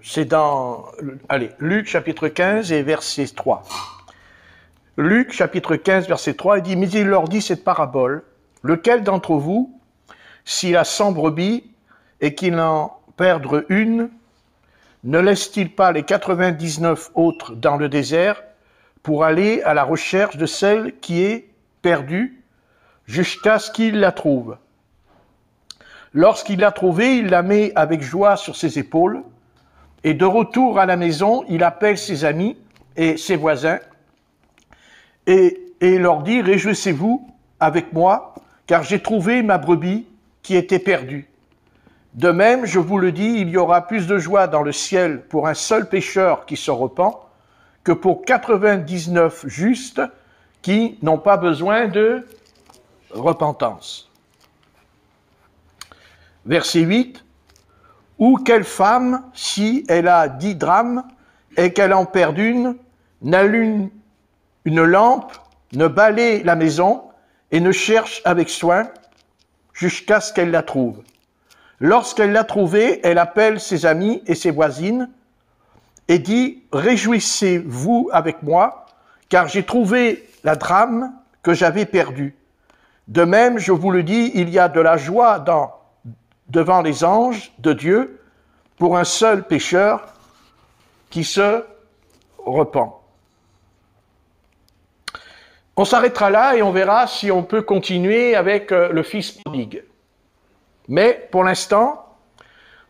c'est dans, allez, Luc chapitre 15 et verset 3. Luc chapitre 15, verset 3, il dit « Mais il leur dit cette parabole, lequel d'entre vous, s'il a 100 brebis et qu'il en perdre une, ne laisse-t-il pas les 99 autres dans le désert pour aller à la recherche de celle qui est perdue jusqu'à ce qu'il la trouve? Lorsqu'il l'a trouvée, il la met avec joie sur ses épaules, et de retour à la maison, il appelle ses amis et ses voisins, et leur dit « Réjouissez-vous avec moi, car j'ai trouvé ma brebis qui était perdue. » De même, je vous le dis, il y aura plus de joie dans le ciel pour un seul pécheur qui se repent que pour 99 justes qui n'ont pas besoin de repentance. Verset 8. Ou quelle femme, si elle a 10 drachmes et qu'elle en perd une, n'allume une lampe, ne balaye la maison et ne cherche avec soin jusqu'à ce qu'elle la trouve. Lorsqu'elle l'a trouvée, elle appelle ses amis et ses voisines et dit « Réjouissez-vous avec moi, car j'ai trouvé la drachme que j'avais perdue. » De même, je vous le dis, il y a de la joie devant les anges de Dieu pour un seul pécheur qui se repent. On s'arrêtera là et on verra si on peut continuer avec le fils prodigue. Mais pour l'instant,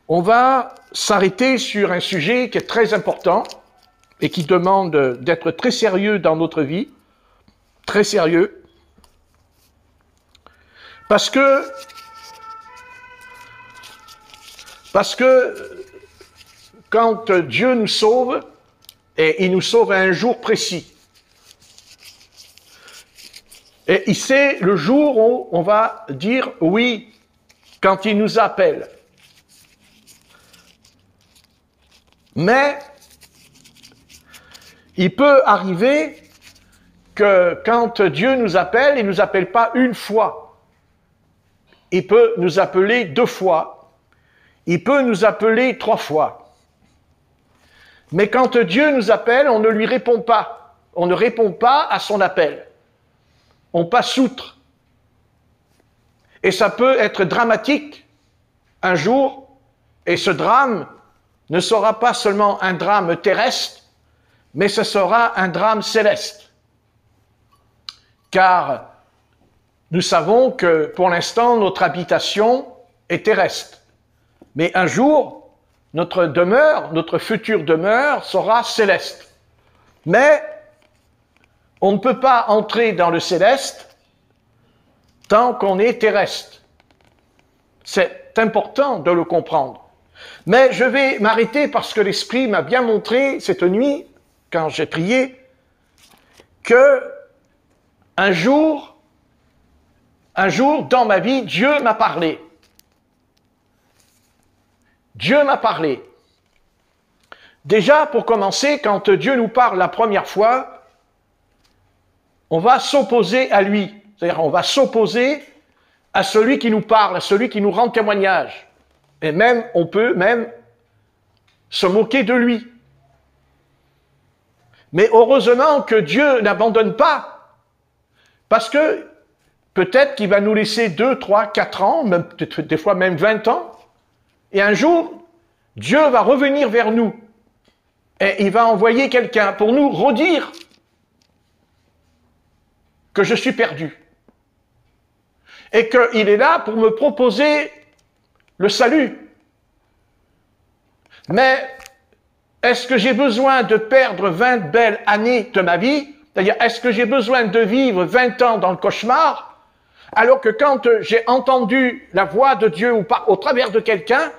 on va s'arrêter sur un sujet qui est très important et qui demande d'être très sérieux dans notre vie, très sérieux, parce que quand Dieu nous sauve, et il nous sauve à un jour précis, et c'est le jour où on va dire oui, quand il nous appelle. Mais il peut arriver que quand Dieu nous appelle, il ne nous appelle pas une fois. Il peut nous appeler 2 fois. Il peut nous appeler 3 fois. Mais quand Dieu nous appelle, on ne lui répond pas. On ne répond pas à son appel. On passe outre. Et ça peut être dramatique un jour, et ce drame ne sera pas seulement un drame terrestre, mais ce sera un drame céleste. Car nous savons que pour l'instant, notre habitation est terrestre. Mais un jour, notre demeure, notre future demeure sera céleste. Mais on ne peut pas entrer dans le céleste tant qu'on est terrestre. C'est important de le comprendre. Mais je vais m'arrêter parce que l'Esprit m'a bien montré cette nuit, quand j'ai prié, que un jour, dans ma vie, Dieu m'a parlé. Dieu m'a parlé. Déjà, pour commencer, quand Dieu nous parle la première fois, on va s'opposer à lui. C'est-à-dire, on va s'opposer à celui qui nous parle, à celui qui nous rend témoignage. Et même, on peut même se moquer de lui. Mais heureusement que Dieu n'abandonne pas, parce que peut-être qu'il va nous laisser 2, 3, 4 ans, même, des fois même 20 ans, et un jour, Dieu va revenir vers nous, et il va envoyer quelqu'un pour nous redire que je suis perdu, et qu'il est là pour me proposer le salut. Mais est-ce que j'ai besoin de perdre 20 belles années de ma vie? C'est-à-dire, est-ce que j'ai besoin de vivre 20 ans dans le cauchemar, alors que quand j'ai entendu la voix de Dieu ou au travers de quelqu'un,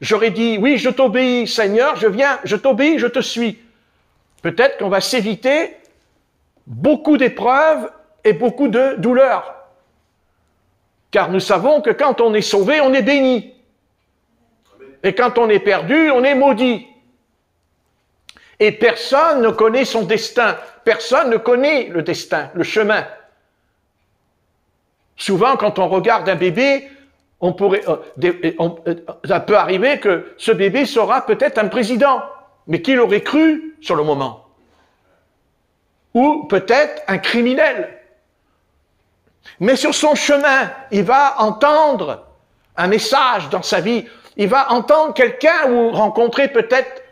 j'aurais dit, oui, je t'obéis, Seigneur, je viens, je t'obéis, je te suis. Peut-être qu'on va s'éviter beaucoup d'épreuves et beaucoup de douleurs. Car nous savons que quand on est sauvé, on est béni. Et quand on est perdu, on est maudit. Et personne ne connaît son destin. Personne ne connaît le destin, le chemin. Souvent, quand on regarde un bébé, Ça peut arriver que ce bébé sera peut-être un président, mais qui l'aurait cru sur le moment? Ou peut-être un criminel. Mais sur son chemin, il va entendre un message dans sa vie. Il va entendre quelqu'un ou rencontrer peut-être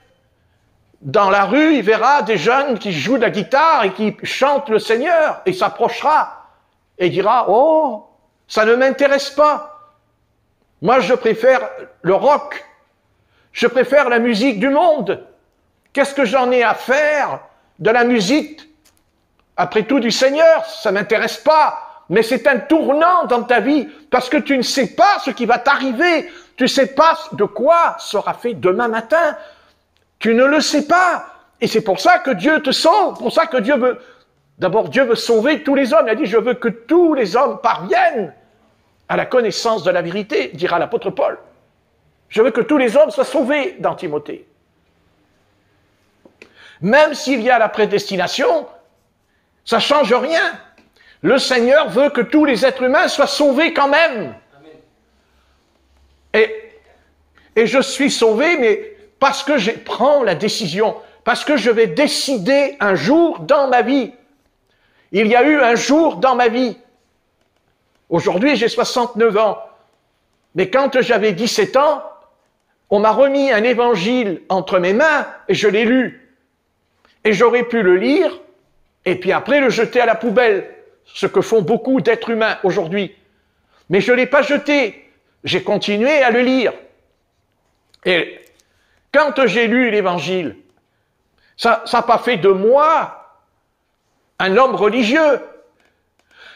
dans la rue, il verra des jeunes qui jouent de la guitare et qui chantent le Seigneur. Et il s'approchera et dira, oh, ça ne m'intéresse pas. Moi, je préfère le rock. Je préfère la musique du monde. Qu'est-ce que j'en ai à faire de la musique, après tout, du Seigneur? Ça ne m'intéresse pas. Mais c'est un tournant dans ta vie, parce que tu ne sais pas ce qui va t'arriver. Tu ne sais pas de quoi sera fait demain matin. Tu ne le sais pas. Et c'est pour ça que Dieu te sauve. Pour ça que Dieu veut... D'abord, Dieu veut sauver tous les hommes. Il a dit, je veux que tous les hommes parviennent à la connaissance de la vérité, dira l'apôtre Paul. Je veux que tous les hommes soient sauvés dans Timothée. Même s'il y a la prédestination, ça ne change rien. Le Seigneur veut que tous les êtres humains soient sauvés quand même. Et je suis sauvé, mais parce que je prends la décision, parce que je vais décider un jour dans ma vie. Il y a eu un jour dans ma vie. Aujourd'hui, j'ai 69 ans. Mais quand j'avais 17 ans, on m'a remis un évangile entre mes mains et je l'ai lu. Et j'aurais pu le lire et puis après le jeter à la poubelle, ce que font beaucoup d'êtres humains aujourd'hui. Mais je ne l'ai pas jeté, j'ai continué à le lire. Et quand j'ai lu l'évangile, ça n'a pas fait de moi un homme religieux.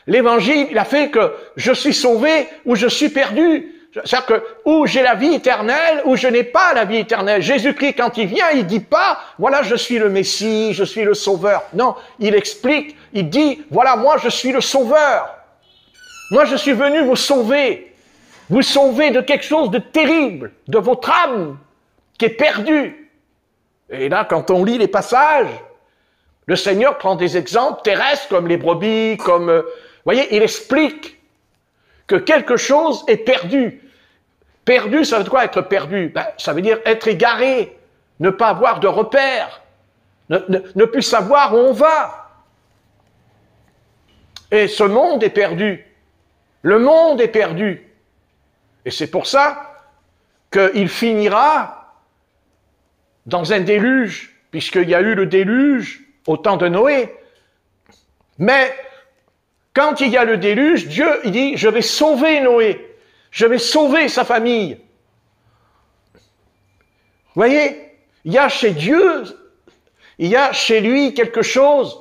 L'évangile, il a fait que je suis sauvé ou je suis perdu. C'est-à-dire que ou j'ai la vie éternelle ou je n'ai pas la vie éternelle. Jésus-Christ, quand il vient, il dit pas, voilà, je suis le Messie, je suis le Sauveur. Non, il explique, il dit, voilà, moi, je suis le Sauveur. Moi, je suis venu vous sauver de quelque chose de terrible, de votre âme qui est perdue. Et là, quand on lit les passages, le Seigneur prend des exemples terrestres comme les brebis, comme... vous voyez, il explique que quelque chose est perdu. Perdu, ça veut dire quoi être perdu? Ça veut dire être égaré, ne pas avoir de repères, ne plus savoir où on va. Et ce monde est perdu. Le monde est perdu. Et c'est pour ça qu'il finira dans un déluge, puisqu'il y a eu le déluge au temps de Noé. Mais quand il y a le déluge, Dieu, il dit, je vais sauver Noé. Je vais sauver sa famille. Vous voyez, il y a chez Dieu, il y a chez lui quelque chose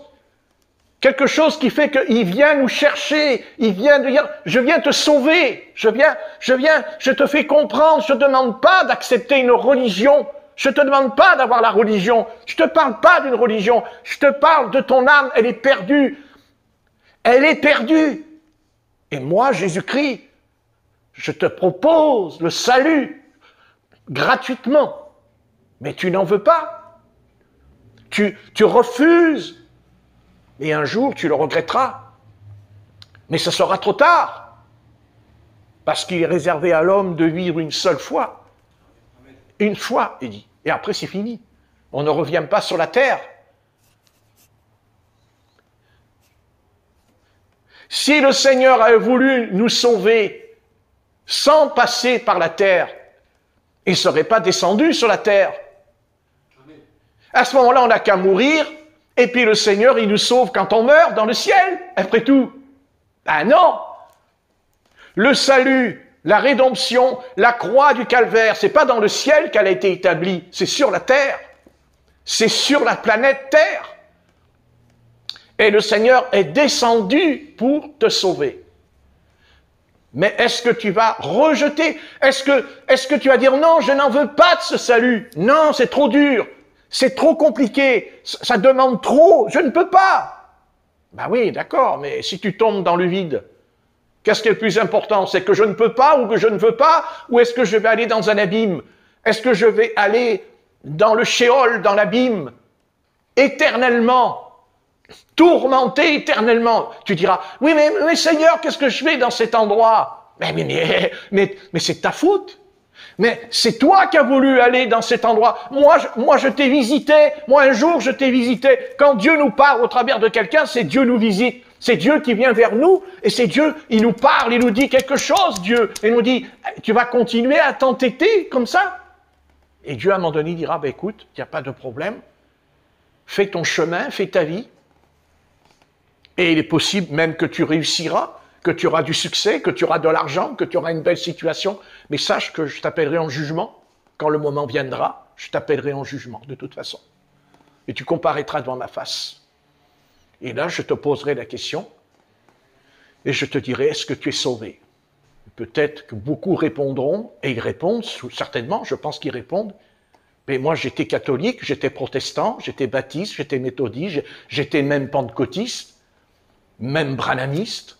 qui fait qu'il vient nous chercher, il vient de dire, je viens te sauver, je te fais comprendre, je ne te demande pas d'accepter une religion, je ne te demande pas d'avoir la religion, je ne te parle pas d'une religion, je te parle de ton âme, elle est perdue. Elle est perdue. Et moi, Jésus-Christ, je te propose le salut gratuitement. Mais tu n'en veux pas. Tu refuses. Et un jour, tu le regretteras. Mais ce sera trop tard. Parce qu'il est réservé à l'homme de vivre une seule fois. Une fois, il dit. Et après, c'est fini. On ne revient pas sur la terre. Si le Seigneur avait voulu nous sauver sans passer par la terre, il ne serait pas descendu sur la terre. À ce moment-là, on n'a qu'à mourir, et puis le Seigneur, il nous sauve quand on meurt dans le ciel, après tout. Ah non! Le salut, la rédemption, la croix du calvaire, c'est pas dans le ciel qu'elle a été établie, c'est sur la terre. C'est sur la planète Terre. Et le Seigneur est descendu pour te sauver. Mais est-ce que tu vas rejeter? Est-ce que tu vas dire non, je n'en veux pas de ce salut? Non, c'est trop dur, c'est trop compliqué, ça demande trop, je ne peux pas. Ben oui, d'accord, mais si tu tombes dans le vide, qu'est-ce qui est le plus important? C'est que je ne peux pas ou que je ne veux pas? Ou est-ce que je vais aller dans un abîme? Est-ce que je vais aller dans le shéol, dans l'abîme, éternellement? Tourmenté éternellement. Tu diras, oui, mais Seigneur, qu'est-ce que je fais dans cet endroit? Mais c'est ta faute. Mais c'est toi qui as voulu aller dans cet endroit. Moi, je t'ai visité. Moi, un jour, je t'ai visité. Quand Dieu nous parle au travers de quelqu'un, c'est Dieu nous visite. C'est Dieu qui vient vers nous. Et c'est Dieu, il nous parle, il nous dit quelque chose, Dieu. Il nous dit, tu vas continuer à t'entêter comme ça? Et Dieu, à un moment donné, dira, écoute, il n'y a pas de problème. Fais ton chemin, fais ta vie. Et il est possible même que tu réussiras, que tu auras du succès, que tu auras de l'argent, que tu auras une belle situation. Mais sache que je t'appellerai en jugement. Quand le moment viendra, je t'appellerai en jugement, de toute façon. Et tu comparaîtras devant ma face. Et là, je te poserai la question. Et je te dirai, est-ce que tu es sauvé? Peut-être que beaucoup répondront, et ils répondent, certainement, je pense qu'ils répondent. Mais moi, j'étais catholique, j'étais protestant, j'étais baptiste, j'étais méthodiste, j'étais même pentecôtiste, même branhamiste.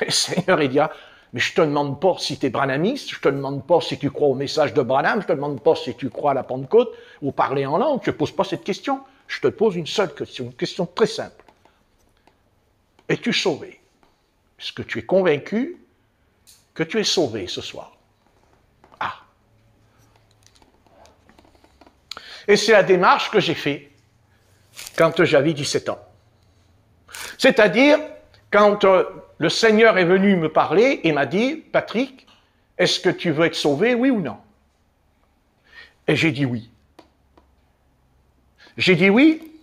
Et le Seigneur, il dit, mais je te demande pas si tu es branhamiste, je te demande pas si tu crois au message de Branham, je te demande pas si tu crois à la Pentecôte, ou parler en langue, je ne pose pas cette question. Je te pose une seule question, une question très simple. Es-tu sauvé? Est-ce que tu es convaincu que tu es sauvé ce soir? Ah. Et c'est la démarche que j'ai faite quand j'avais 17 ans. C'est-à-dire, quand le Seigneur est venu me parler et m'a dit, Patrick, est-ce que tu veux être sauvé, oui ou non? Et j'ai dit oui. J'ai dit oui,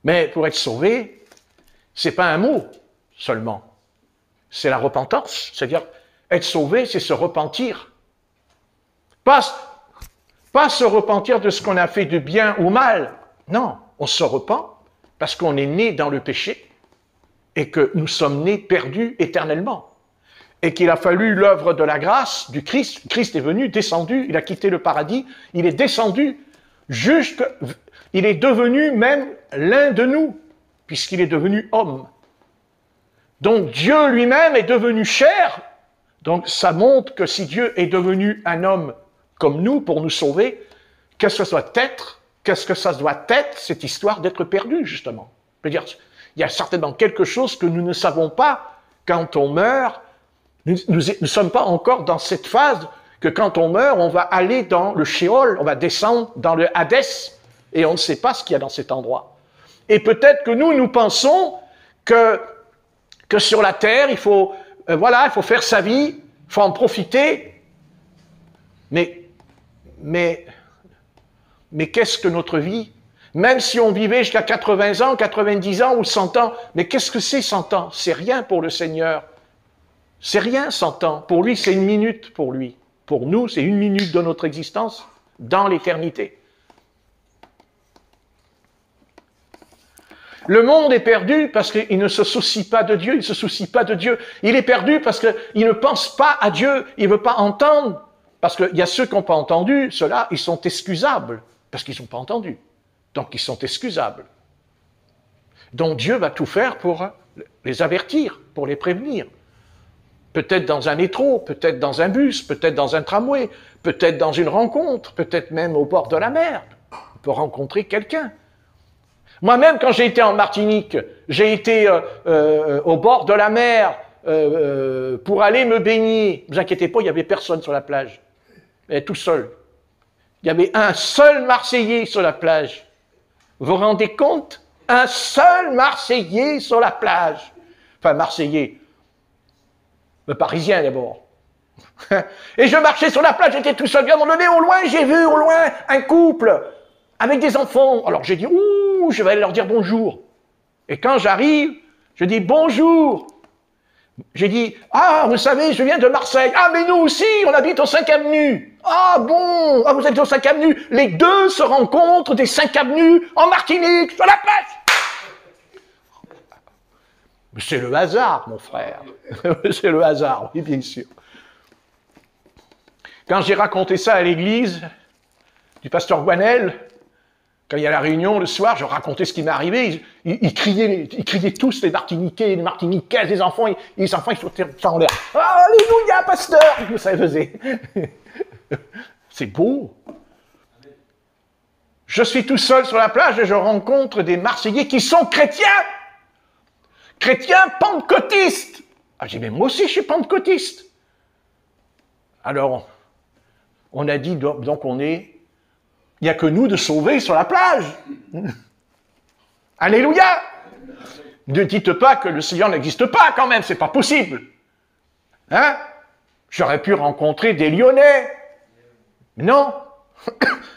mais pour être sauvé, c'est pas un mot seulement. C'est la repentance. C'est-à-dire, être sauvé, c'est se repentir. Pas se repentir de ce qu'on a fait de bien ou mal. Non, on se repent parce qu'on est né dans le péché et que nous sommes nés perdus éternellement. Et qu'il a fallu l'œuvre de la grâce du Christ. Christ est venu, descendu, il a quitté le paradis, il est descendu, il est devenu même l'un de nous, puisqu'il est devenu homme. Donc Dieu lui-même est devenu chair. Donc ça montre que si Dieu est devenu un homme comme nous pour nous sauver, qu'est-ce que ça doit être cette histoire d'être perdu, justement. Je veux dire, il y a certainement quelque chose que nous ne savons pas quand on meurt. Nous ne sommes pas encore dans cette phase que quand on meurt, on va aller dans le Sheol, on va descendre dans le Hadès, et on ne sait pas ce qu'il y a dans cet endroit. Et peut-être que nous pensons que sur la terre, il faut faire sa vie, il faut en profiter. Mais qu'est-ce que notre vie? Même si on vivait jusqu'à 80 ans, 90 ans ou 100 ans, mais qu'est-ce que c'est 100 ans? C'est rien pour le Seigneur. C'est rien 100 ans. Pour lui, c'est une minute pour lui. Pour nous, c'est une minute de notre existence dans l'éternité. Le monde est perdu parce qu'il ne se soucie pas de Dieu, il ne se soucie pas de Dieu. Il est perdu parce qu'il ne pense pas à Dieu, il ne veut pas entendre. Parce qu'il y a ceux qui n'ont pas entendu, ceux-là, ils sont excusables, parce qu'ils n'ont pas entendu. Donc, ils sont excusables. Donc, Dieu va tout faire pour les avertir, pour les prévenir. Peut-être dans un métro, peut-être dans un bus, peut-être dans un tramway, peut-être dans une rencontre, peut-être même au bord de la mer. On peut rencontrer quelqu'un. Moi-même, quand j'ai été en Martinique, j'ai été au bord de la mer pour aller me baigner. Ne vous inquiétez pas, il n'y avait personne sur la plage. Tout seul. Il y avait un seul Marseillais sur la plage. Vous vous rendez compte? Un seul Marseillais sur la plage. Enfin, Marseillais. Le Parisien d'abord. Et je marchais sur la plage, j'étais tout seul. À un moment donné, au loin, j'ai vu au loin un couple avec des enfants. Alors j'ai dit, ouh, je vais aller leur dire bonjour. Et quand j'arrive, je dis bonjour. J'ai dit, ah, vous savez, je viens de Marseille. Ah, mais nous aussi, on habite au 5 Avenue. Ah bon, ah, vous êtes au 5 Avenue. Les deux se rencontrent des 5 Avenues en Martinique, sur la plage. Mais c'est le hasard, mon frère. C'est le hasard, oui, bien sûr. Quand j'ai raconté ça à l'église du pasteur Guanel, quand il y a la réunion le soir, je racontais ce qui m'est arrivé. Ils criaient tous, les Martiniquais, les Martiniquaises, les enfants, ils sautaient en l'air. Ah, alléluia, pasteur! Ça faisait. C'est beau. Je suis tout seul sur la plage et je rencontre des Marseillais qui sont chrétiens. Chrétiens pentecôtistes. Ah, j'ai dit, mais moi aussi, je suis pentecôtiste. Alors, on a dit, donc il n'y a que nous de sauvés sur la plage. Alléluia! Ne dites pas que le Seigneur n'existe pas quand même, c'est pas possible. Hein? J'aurais pu rencontrer des Lyonnais. Non.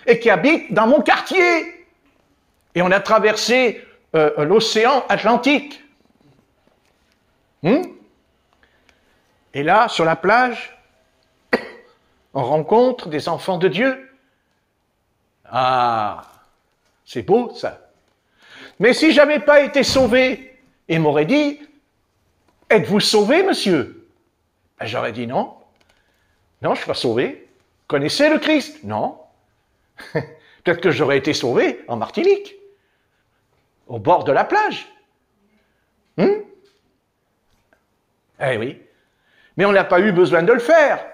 Et qui habitent dans mon quartier. Et on a traversé l'océan Atlantique. Et là, sur la plage, on rencontre des enfants de Dieu. Ah, c'est beau ça. Mais si j'avais pas été sauvé, il m'aurait dit, êtes-vous sauvé, monsieur? Ben, j'aurais dit non. Non, je ne suis pas sauvé. Connaissez le Christ? Non. Peut-être que j'aurais été sauvé en Martinique, au bord de la plage. Eh oui. Mais on n'a pas eu besoin de le faire,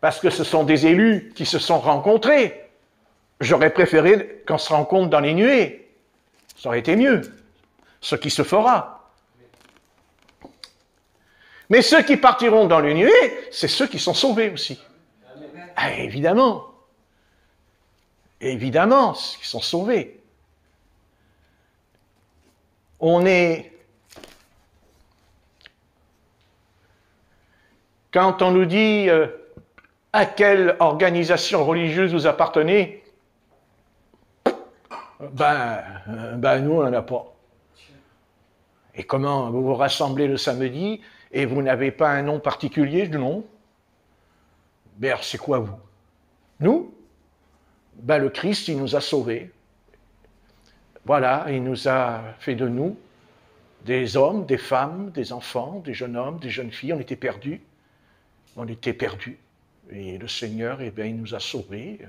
parce que ce sont des élus qui se sont rencontrés. J'aurais préféré qu'on se rencontre dans les nuées. Ça aurait été mieux. Ce qui se fera. Mais ceux qui partiront dans les nuées, c'est ceux qui sont sauvés aussi. Ah, évidemment. Évidemment, ceux qui sont sauvés. Quand on nous dit à quelle organisation religieuse vous appartenez, nous, on n'en a pas. Et comment vous vous rassemblez le samedi et vous n'avez pas un nom particulier? Non. Ben, c'est quoi vous? Nous? Ben, le Christ, il nous a sauvés. Voilà, il nous a fait de nous des hommes, des femmes, des enfants, des jeunes hommes, des jeunes filles. On était perdus. On était perdus. Et le Seigneur, eh bien, il nous a sauvés.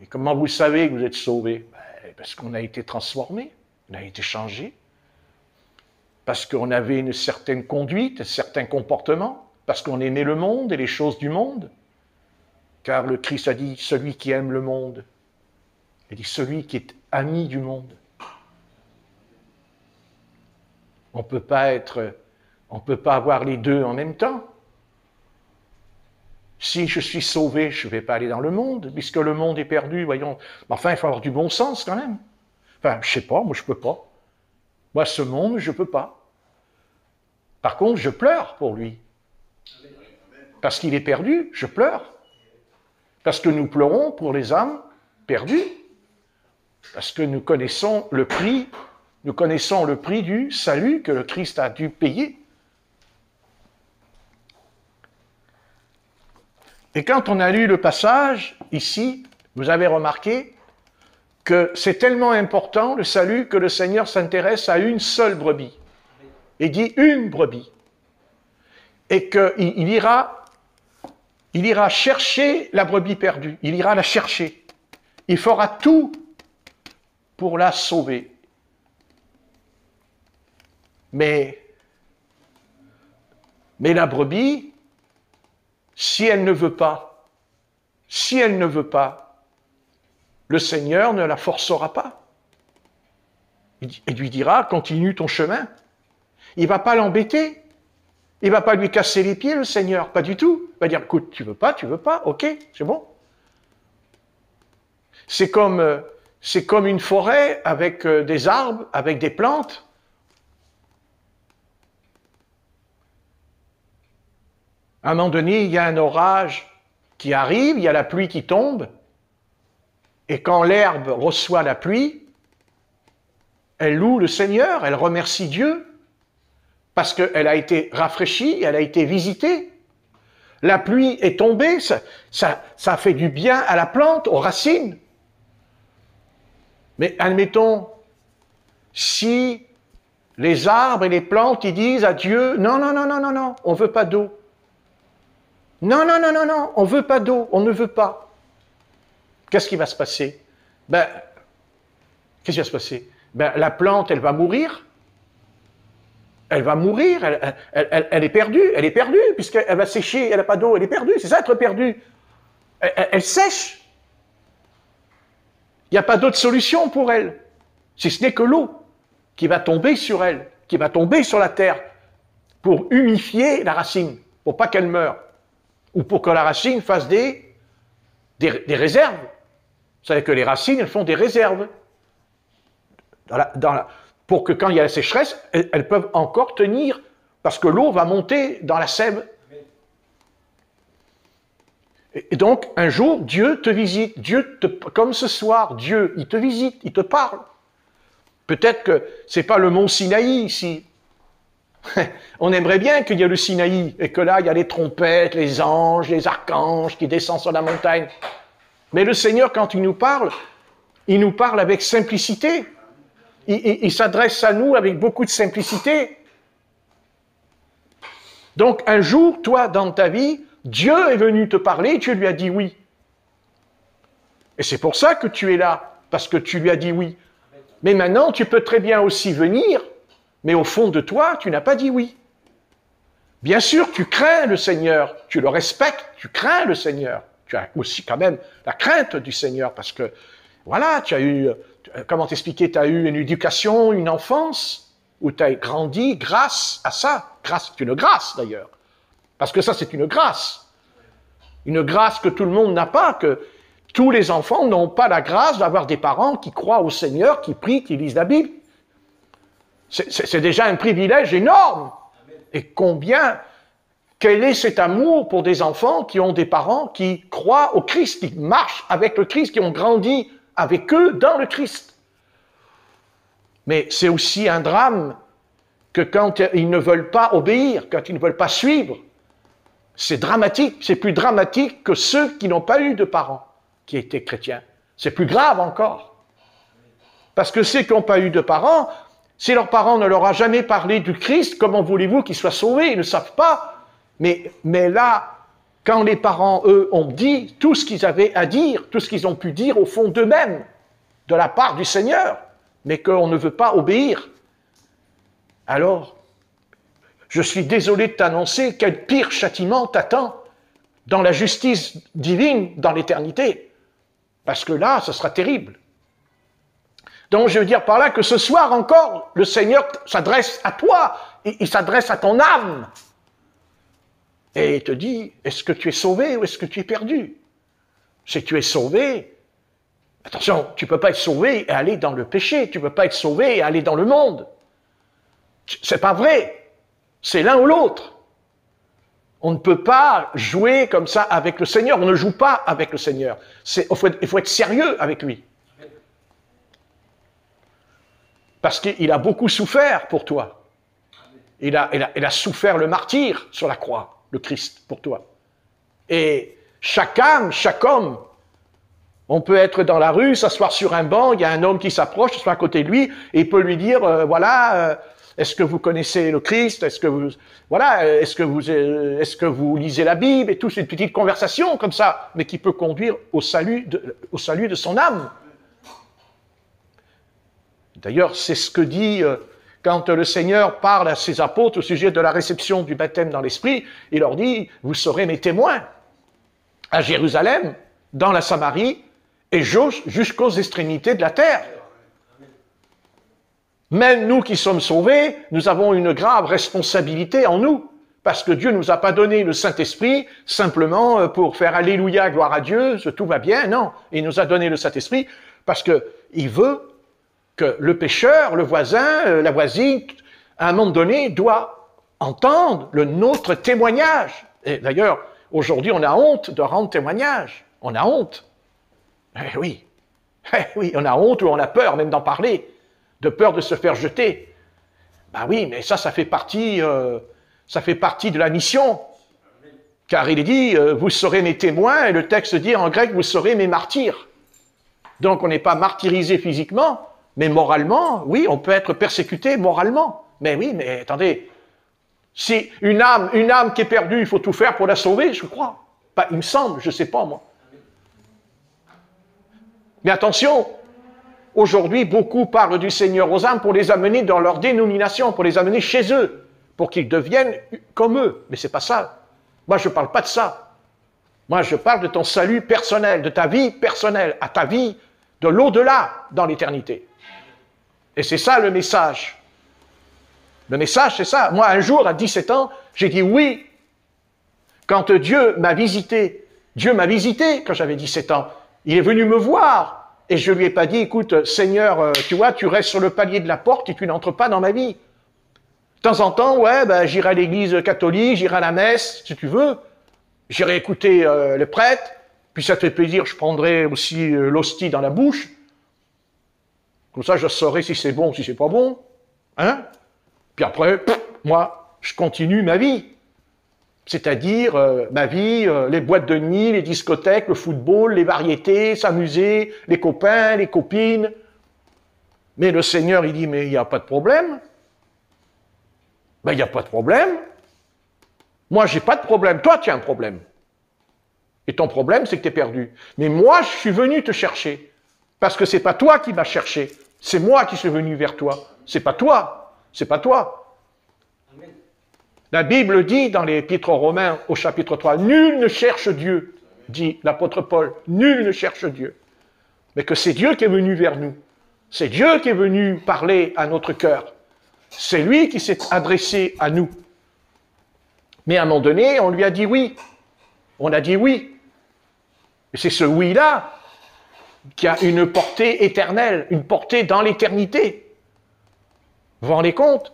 Et comment vous savez que vous êtes sauvés? Ben, parce qu'on a été transformés, on a été changés. Parce qu'on avait une certaine conduite, un certain comportement, parce qu'on aimait le monde et les choses du monde. Car le Christ a dit, celui qui aime le monde, il dit, celui qui est ami du monde. On ne peut pas avoir les deux en même temps. Si je suis sauvé, je ne vais pas aller dans le monde, puisque le monde est perdu, voyons. Enfin, il faut avoir du bon sens quand même. Enfin, je ne sais pas, moi je ne peux pas. Moi, ce monde, je ne peux pas. Par contre, je pleure pour lui. Parce qu'il est perdu, je pleure. Parce que nous pleurons pour les âmes perdues. Parce que nous connaissons le prix du salut que le Christ a dû payer. Et quand on a lu le passage, ici, vous avez remarqué que c'est tellement important, le salut, que le Seigneur s'intéresse à une seule brebis. Il dit une brebis. Et qu'il ira chercher la brebis perdue. Il ira la chercher. Il fera tout pour la sauver. Mais la brebis, si elle ne veut pas, le Seigneur ne la forcera pas. Il lui dira, continue ton chemin. Il ne va pas l'embêter. Il ne va pas lui casser les pieds, le Seigneur, pas du tout. Il va dire, écoute, tu veux pas, ok, c'est bon. C'est comme une forêt avec des arbres, avec des plantes. À un moment donné, il y a un orage qui arrive, il y a la pluie qui tombe, et quand l'herbe reçoit la pluie, elle loue le Seigneur, elle remercie Dieu, parce qu'elle a été rafraîchie, elle a été visitée. La pluie est tombée, ça fait du bien à la plante, aux racines. Mais admettons, si les arbres et les plantes, ils disent à Dieu, non, on ne veut pas d'eau. Non, on ne veut pas d'eau, on ne veut pas. Qu'est-ce qui va se passer? Qu'est-ce qui va se passer? La plante, elle va mourir. Elle va mourir, elle est perdue, puisqu'elle va sécher, elle n'a pas d'eau, elle est perdue, c'est ça être perdue. Elle sèche. Il n'y a pas d'autre solution pour elle, si ce n'est que l'eau qui va tomber sur elle, qui va tomber sur la terre. pour humifier la racine, pour pas qu'elle meure, ou pour que la racine fasse des réserves. Vous savez que les racines, elles font des réserves. Pour que quand il y a la sécheresse, elles peuvent encore tenir, parce que l'eau va monter dans la sève. Et donc, un jour, Dieu te visite. Comme ce soir, Dieu, il te visite, il te parle. Peut-être que ce n'est pas le mont Sinaï ici. On aimerait bien qu'il y ait le Sinaï, et que là, il y a les trompettes, les anges, les archanges qui descendent sur la montagne. Mais le Seigneur, quand il nous parle avec simplicité. Il s'adresse à nous avec beaucoup de simplicité. Donc, un jour, toi, dans ta vie, Dieu est venu te parler et tu lui as dit oui. Et c'est pour ça que tu es là, parce que tu lui as dit oui. Mais maintenant, tu peux très bien aussi venir, mais au fond de toi, tu n'as pas dit oui. Bien sûr, tu crains le Seigneur, tu le respectes, tu crains le Seigneur. Tu as aussi quand même la crainte du Seigneur, parce que, voilà, tu as eu, comment t'expliquer, tu as eu une éducation, une enfance, où tu as grandi grâce à ça. C'est une grâce d'ailleurs. Parce que ça, c'est une grâce. Une grâce que tout le monde n'a pas, que tous les enfants n'ont pas la grâce d'avoir des parents qui croient au Seigneur, qui prient, qui lisent la Bible. C'est déjà un privilège énorme. Et quel est cet amour pour des enfants qui ont des parents qui croient au Christ, qui marchent avec le Christ, qui ont grandi avec eux dans le Christ. Mais c'est aussi un drame que quand ils ne veulent pas obéir, quand ils ne veulent pas suivre, c'est dramatique, c'est plus dramatique que ceux qui n'ont pas eu de parents qui étaient chrétiens. C'est plus grave encore. Parce que ceux qui n'ont pas eu de parents, si leurs parents ne leur ont jamais parlé du Christ, comment voulez-vous qu'ils soient sauvés? Ils ne savent pas. Mais là, quand les parents, eux, ont dit tout ce qu'ils avaient à dire, tout ce qu'ils ont pu dire au fond d'eux-mêmes, de la part du Seigneur, mais qu'on ne veut pas obéir, alors, je suis désolé de t'annoncer quel pire châtiment t'attend dans la justice divine, dans l'éternité. Parce que là, ce sera terrible. Donc, je veux dire par là que ce soir encore, le Seigneur s'adresse à toi, il s'adresse à ton âme. Et il te dit, est-ce que tu es sauvé ou est-ce que tu es perdu? Si tu es sauvé, attention, tu ne peux pas être sauvé et aller dans le péché, tu ne peux pas être sauvé et aller dans le monde. C'est pas vrai. C'est l'un ou l'autre. On ne peut pas jouer comme ça avec le Seigneur. On ne joue pas avec le Seigneur. Il faut être sérieux avec lui. Parce qu'il a beaucoup souffert pour toi. Il a souffert le martyre sur la croix, le Christ, pour toi. Et chaque âme, chaque homme, on peut être dans la rue, s'asseoir sur un banc, il y a un homme qui s'approche, s'assoit à côté de lui, et il peut lui dire, est-ce que vous connaissez le Christ? Est-ce que vous lisez la Bible? Et tout, c'est une petite conversation comme ça, mais qui peut conduire au salut de son âme. D'ailleurs, c'est ce que dit, quand le Seigneur parle à ses apôtres au sujet de la réception du baptême dans l'Esprit, il leur dit, vous serez mes témoins à Jérusalem, dans la Samarie, et jusqu'aux extrémités de la terre. Même nous qui sommes sauvés, nous avons une grave responsabilité en nous, parce que Dieu ne nous a pas donné le Saint-Esprit simplement pour faire Alléluia, gloire à Dieu, tout va bien, non. Il nous a donné le Saint-Esprit parce qu'il veut que le pécheur, le voisin, la voisine, à un moment donné, doit entendre notre témoignage. Et d'ailleurs, aujourd'hui, on a honte de rendre témoignage. On a honte. Oui, on a honte ou on a peur même d'en parler. De peur de se faire jeter. Ben oui, mais ça fait partie de la mission. Car il est dit, vous serez mes témoins, et le texte dit en grec, vous serez mes martyrs. Donc on n'est pas martyrisé physiquement, mais moralement, oui, on peut être persécuté moralement. Mais oui, mais attendez, si une âme qui est perdue, il faut tout faire pour la sauver, je crois. Il me semble, je ne sais pas moi. Mais attention, aujourd'hui, beaucoup parlent du Seigneur aux âmes pour les amener dans leur dénomination, pour les amener chez eux, pour qu'ils deviennent comme eux. Mais c'est pas ça. Moi, je ne parle pas de ça. Moi, je parle de ton salut personnel, de ta vie personnelle, à ta vie de l'au-delà dans l'éternité. Et c'est ça le message. Le message, c'est ça. Moi, un jour, à 17 ans, j'ai dit oui. Quand Dieu m'a visité quand j'avais 17 ans. Il est venu me voir. Et je lui ai pas dit, écoute, Seigneur, tu vois, tu restes sur le palier de la porte et tu n'entres pas dans ma vie. De temps en temps, ouais, ben, j'irai à l'église catholique, j'irai à la messe, si tu veux. J'irai écouter le prêtre. Puis ça te fait plaisir, je prendrai aussi l'hostie dans la bouche. Comme ça, je saurai si c'est bon ou si c'est pas bon. Hein? Puis après, moi, je continue ma vie. C'est-à-dire ma vie, les boîtes de nuit, les discothèques, le football, les variétés, s'amuser, les copains, les copines. Mais le Seigneur, il dit, mais il n'y a pas de problème. Ben, il n'y a pas de problème. Moi, j'ai pas de problème. Toi, tu as un problème. Et ton problème, c'est que tu es perdu. Mais moi, je suis venu te chercher. Parce que c'est pas toi qui m'as cherché. C'est moi qui suis venu vers toi. C'est pas toi. C'est pas toi. Amen. La Bible dit dans l'Épître aux Romains, au chapitre 3, « Nul ne cherche Dieu », dit l'apôtre Paul. « Nul ne cherche Dieu. » Mais que c'est Dieu qui est venu vers nous. C'est Dieu qui est venu parler à notre cœur. C'est lui qui s'est adressé à nous. Mais à un moment donné, on lui a dit oui. On a dit oui. Et c'est ce oui-là qui a une portée éternelle, une portée dans l'éternité. Vous vous rendez compte?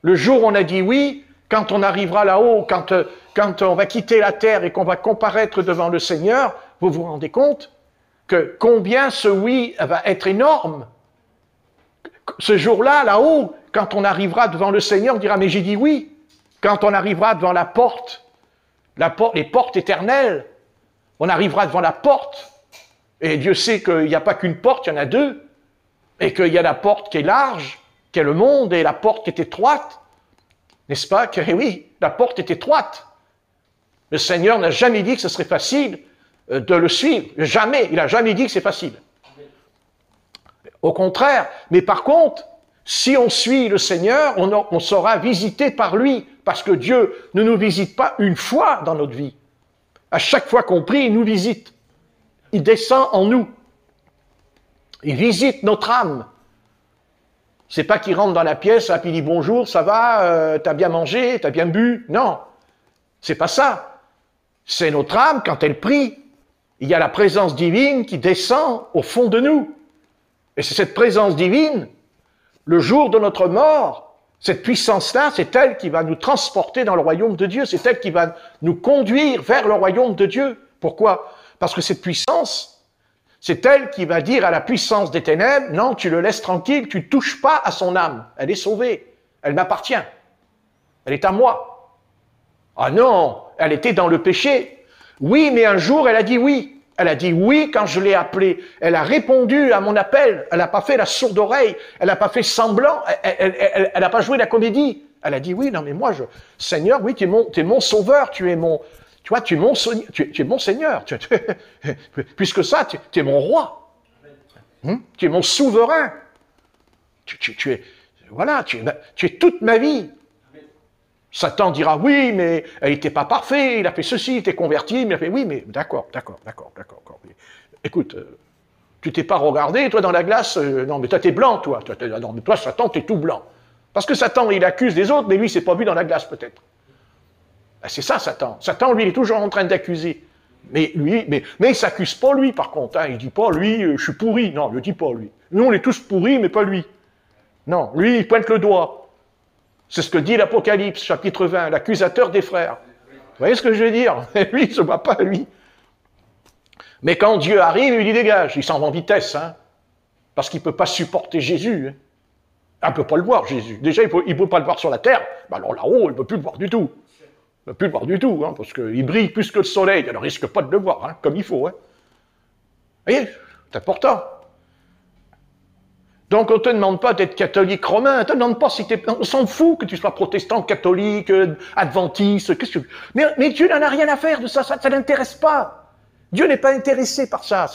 Le jour où on a dit oui, quand on arrivera là-haut, quand on va quitter la terre et qu'on va comparaître devant le Seigneur, vous vous rendez compte que combien ce oui va être énorme? Ce jour-là, là-haut, quand on arrivera devant le Seigneur, on dira, mais j'ai dit oui. Quand on arrivera devant la porte, les portes éternelles, on arrivera devant la porte. Et Dieu sait qu'il n'y a pas qu'une porte, il y en a deux. Et qu'il y a la porte qui est large, qui est le monde, et la porte qui est étroite. N'est-ce pas? Que oui, la porte est étroite. Le Seigneur n'a jamais dit que ce serait facile de le suivre. Jamais. Il n'a jamais dit que c'est facile. Au contraire. Mais par contre, si on suit le Seigneur, on sera visité par lui. Parce que Dieu ne nous visite pas une fois dans notre vie. À chaque fois qu'on prie, il nous visite. Il descend en nous. Il visite notre âme. C'est pas qu'il rentre dans la pièce et puis il dit bonjour, ça va, t'as bien mangé, t'as bien bu. Non, c'est pas ça. C'est notre âme quand elle prie. Il y a la présence divine qui descend au fond de nous. Et c'est cette présence divine, le jour de notre mort, cette puissance-là, c'est elle qui va nous transporter dans le royaume de Dieu. C'est elle qui va nous conduire vers le royaume de Dieu. Pourquoi? Parce que cette puissance, c'est elle qui va dire à la puissance des ténèbres, non, tu le laisses tranquille, tu ne touches pas à son âme. Elle est sauvée. Elle m'appartient. Elle est à moi. Ah non, elle était dans le péché. Oui, mais un jour, elle a dit oui. Elle a dit oui quand je l'ai appelée. Elle a répondu à mon appel. Elle n'a pas fait la sourde oreille. Elle n'a pas fait semblant. Elle n'a pas joué la comédie. Elle a dit oui, non mais moi, Seigneur, oui, tu es mon sauveur, tu es mon... Tu vois, tu es mon Seigneur. Puisque ça, tu es mon roi. Tu es mon souverain. Tu es... Voilà, tu es toute ma vie. Satan dira, oui, mais il n'était pas parfait, il a fait ceci, il était converti, mais il a fait, oui, mais d'accord. Écoute, tu t'es pas regardé, toi, dans la glace, non, mais toi, t'es blanc, toi. Non, mais toi, Satan, t'es tout blanc. Parce que Satan, il accuse les autres, mais lui, il s'est pas vu dans la glace, peut-être. Ben, c'est ça, Satan. Satan, lui, il est toujours en train d'accuser. Mais il s'accuse pas, lui, par contre. Hein. Il dit pas, lui, je suis pourri. Non, il le dit pas, lui. Nous, on est tous pourris, mais pas lui. Non, lui, il pointe le doigt. C'est ce que dit l'Apocalypse, chapitre 20, l'accusateur des frères. Vous voyez ce que je veux dire? Lui, il ne se bat pas, lui. Mais quand Dieu arrive, il lui dégage. Il s'en va en vitesse, hein, parce qu'il ne peut pas supporter Jésus. Hein. Il ne peut pas le voir, Jésus. Déjà, il ne peut pas le voir sur la terre. Ben alors là-haut, il ne peut plus le voir du tout. Il ne peut plus le voir du tout, hein, parce qu'il brille plus que le soleil. Il ne risque pas de le voir, hein, comme il faut. Hein. Vous voyez? C'est important. Donc, on ne te demande pas d'être catholique romain, on ne te demande pas si tu es... On s'en fout que tu sois protestant, catholique, adventiste, qu'est-ce que... Mais Dieu n'en a rien à faire de ça, ça ne l'intéresse pas. Dieu n'est pas intéressé par ça.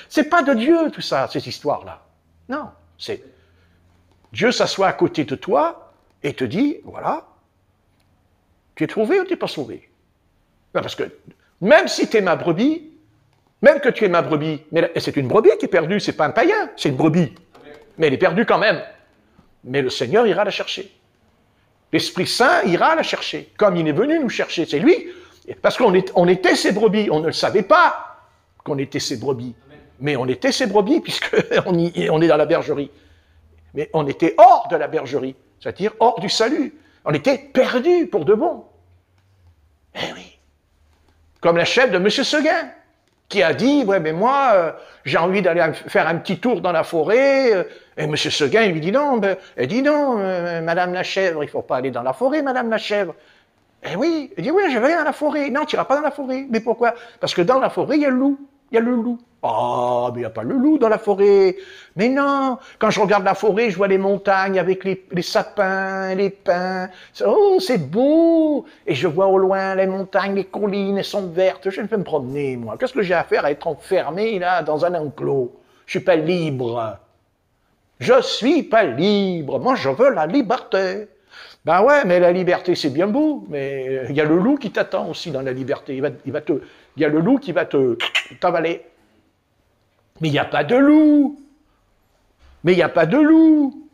C'est pas de Dieu, tout ça, ces histoires-là. Non, c'est... Dieu s'assoit à côté de toi et te dit, voilà, tu es sauvé ou tu n'es pas sauvé? Non, parce que même si tu es ma brebis, même que tu es ma brebis, mais c'est une brebis qui est perdue, c'est pas un païen, c'est une brebis. Mais elle est perdue quand même. Mais le Seigneur ira la chercher. L'Esprit Saint ira la chercher, comme il est venu nous chercher. C'est lui, parce qu'on était ses brebis. On ne le savait pas qu'on était ses brebis. Mais on était ses brebis, puisqu'on est dans la bergerie. Mais on était hors de la bergerie, c'est-à-dire hors du salut. On était perdus pour de bon. Eh oui. Comme la chèvre de M. Seguin, qui a dit, ouais, mais moi, j'ai envie d'aller faire un petit tour dans la forêt. Et M. Seguin, il lui dit non, elle dit non, Madame la chèvre, il ne faut pas aller dans la forêt, Madame la chèvre. Eh oui, elle dit oui, je vais aller dans la forêt. Non, tu n'iras pas dans la forêt. Mais pourquoi? Parce que dans la forêt, il y a le loup. Il y a le loup. Oh, mais il n'y a pas le loup dans la forêt. Mais non, quand je regarde la forêt, je vois les montagnes avec les sapins, les pins. Oh, c'est beau. Et je vois au loin les montagnes, les collines, elles sont vertes. Je vais me promener, moi. Qu'est-ce que j'ai à faire à être enfermé, là, dans un enclos? Je suis pas libre. Je suis pas libre. Moi, je veux la liberté. Ben ouais, mais la liberté, c'est bien beau. Mais il y a le loup qui t'attend aussi dans la liberté. Il y a le loup qui va t'avaler. Mais il n'y a pas de loup. Mais il n'y a pas de loup.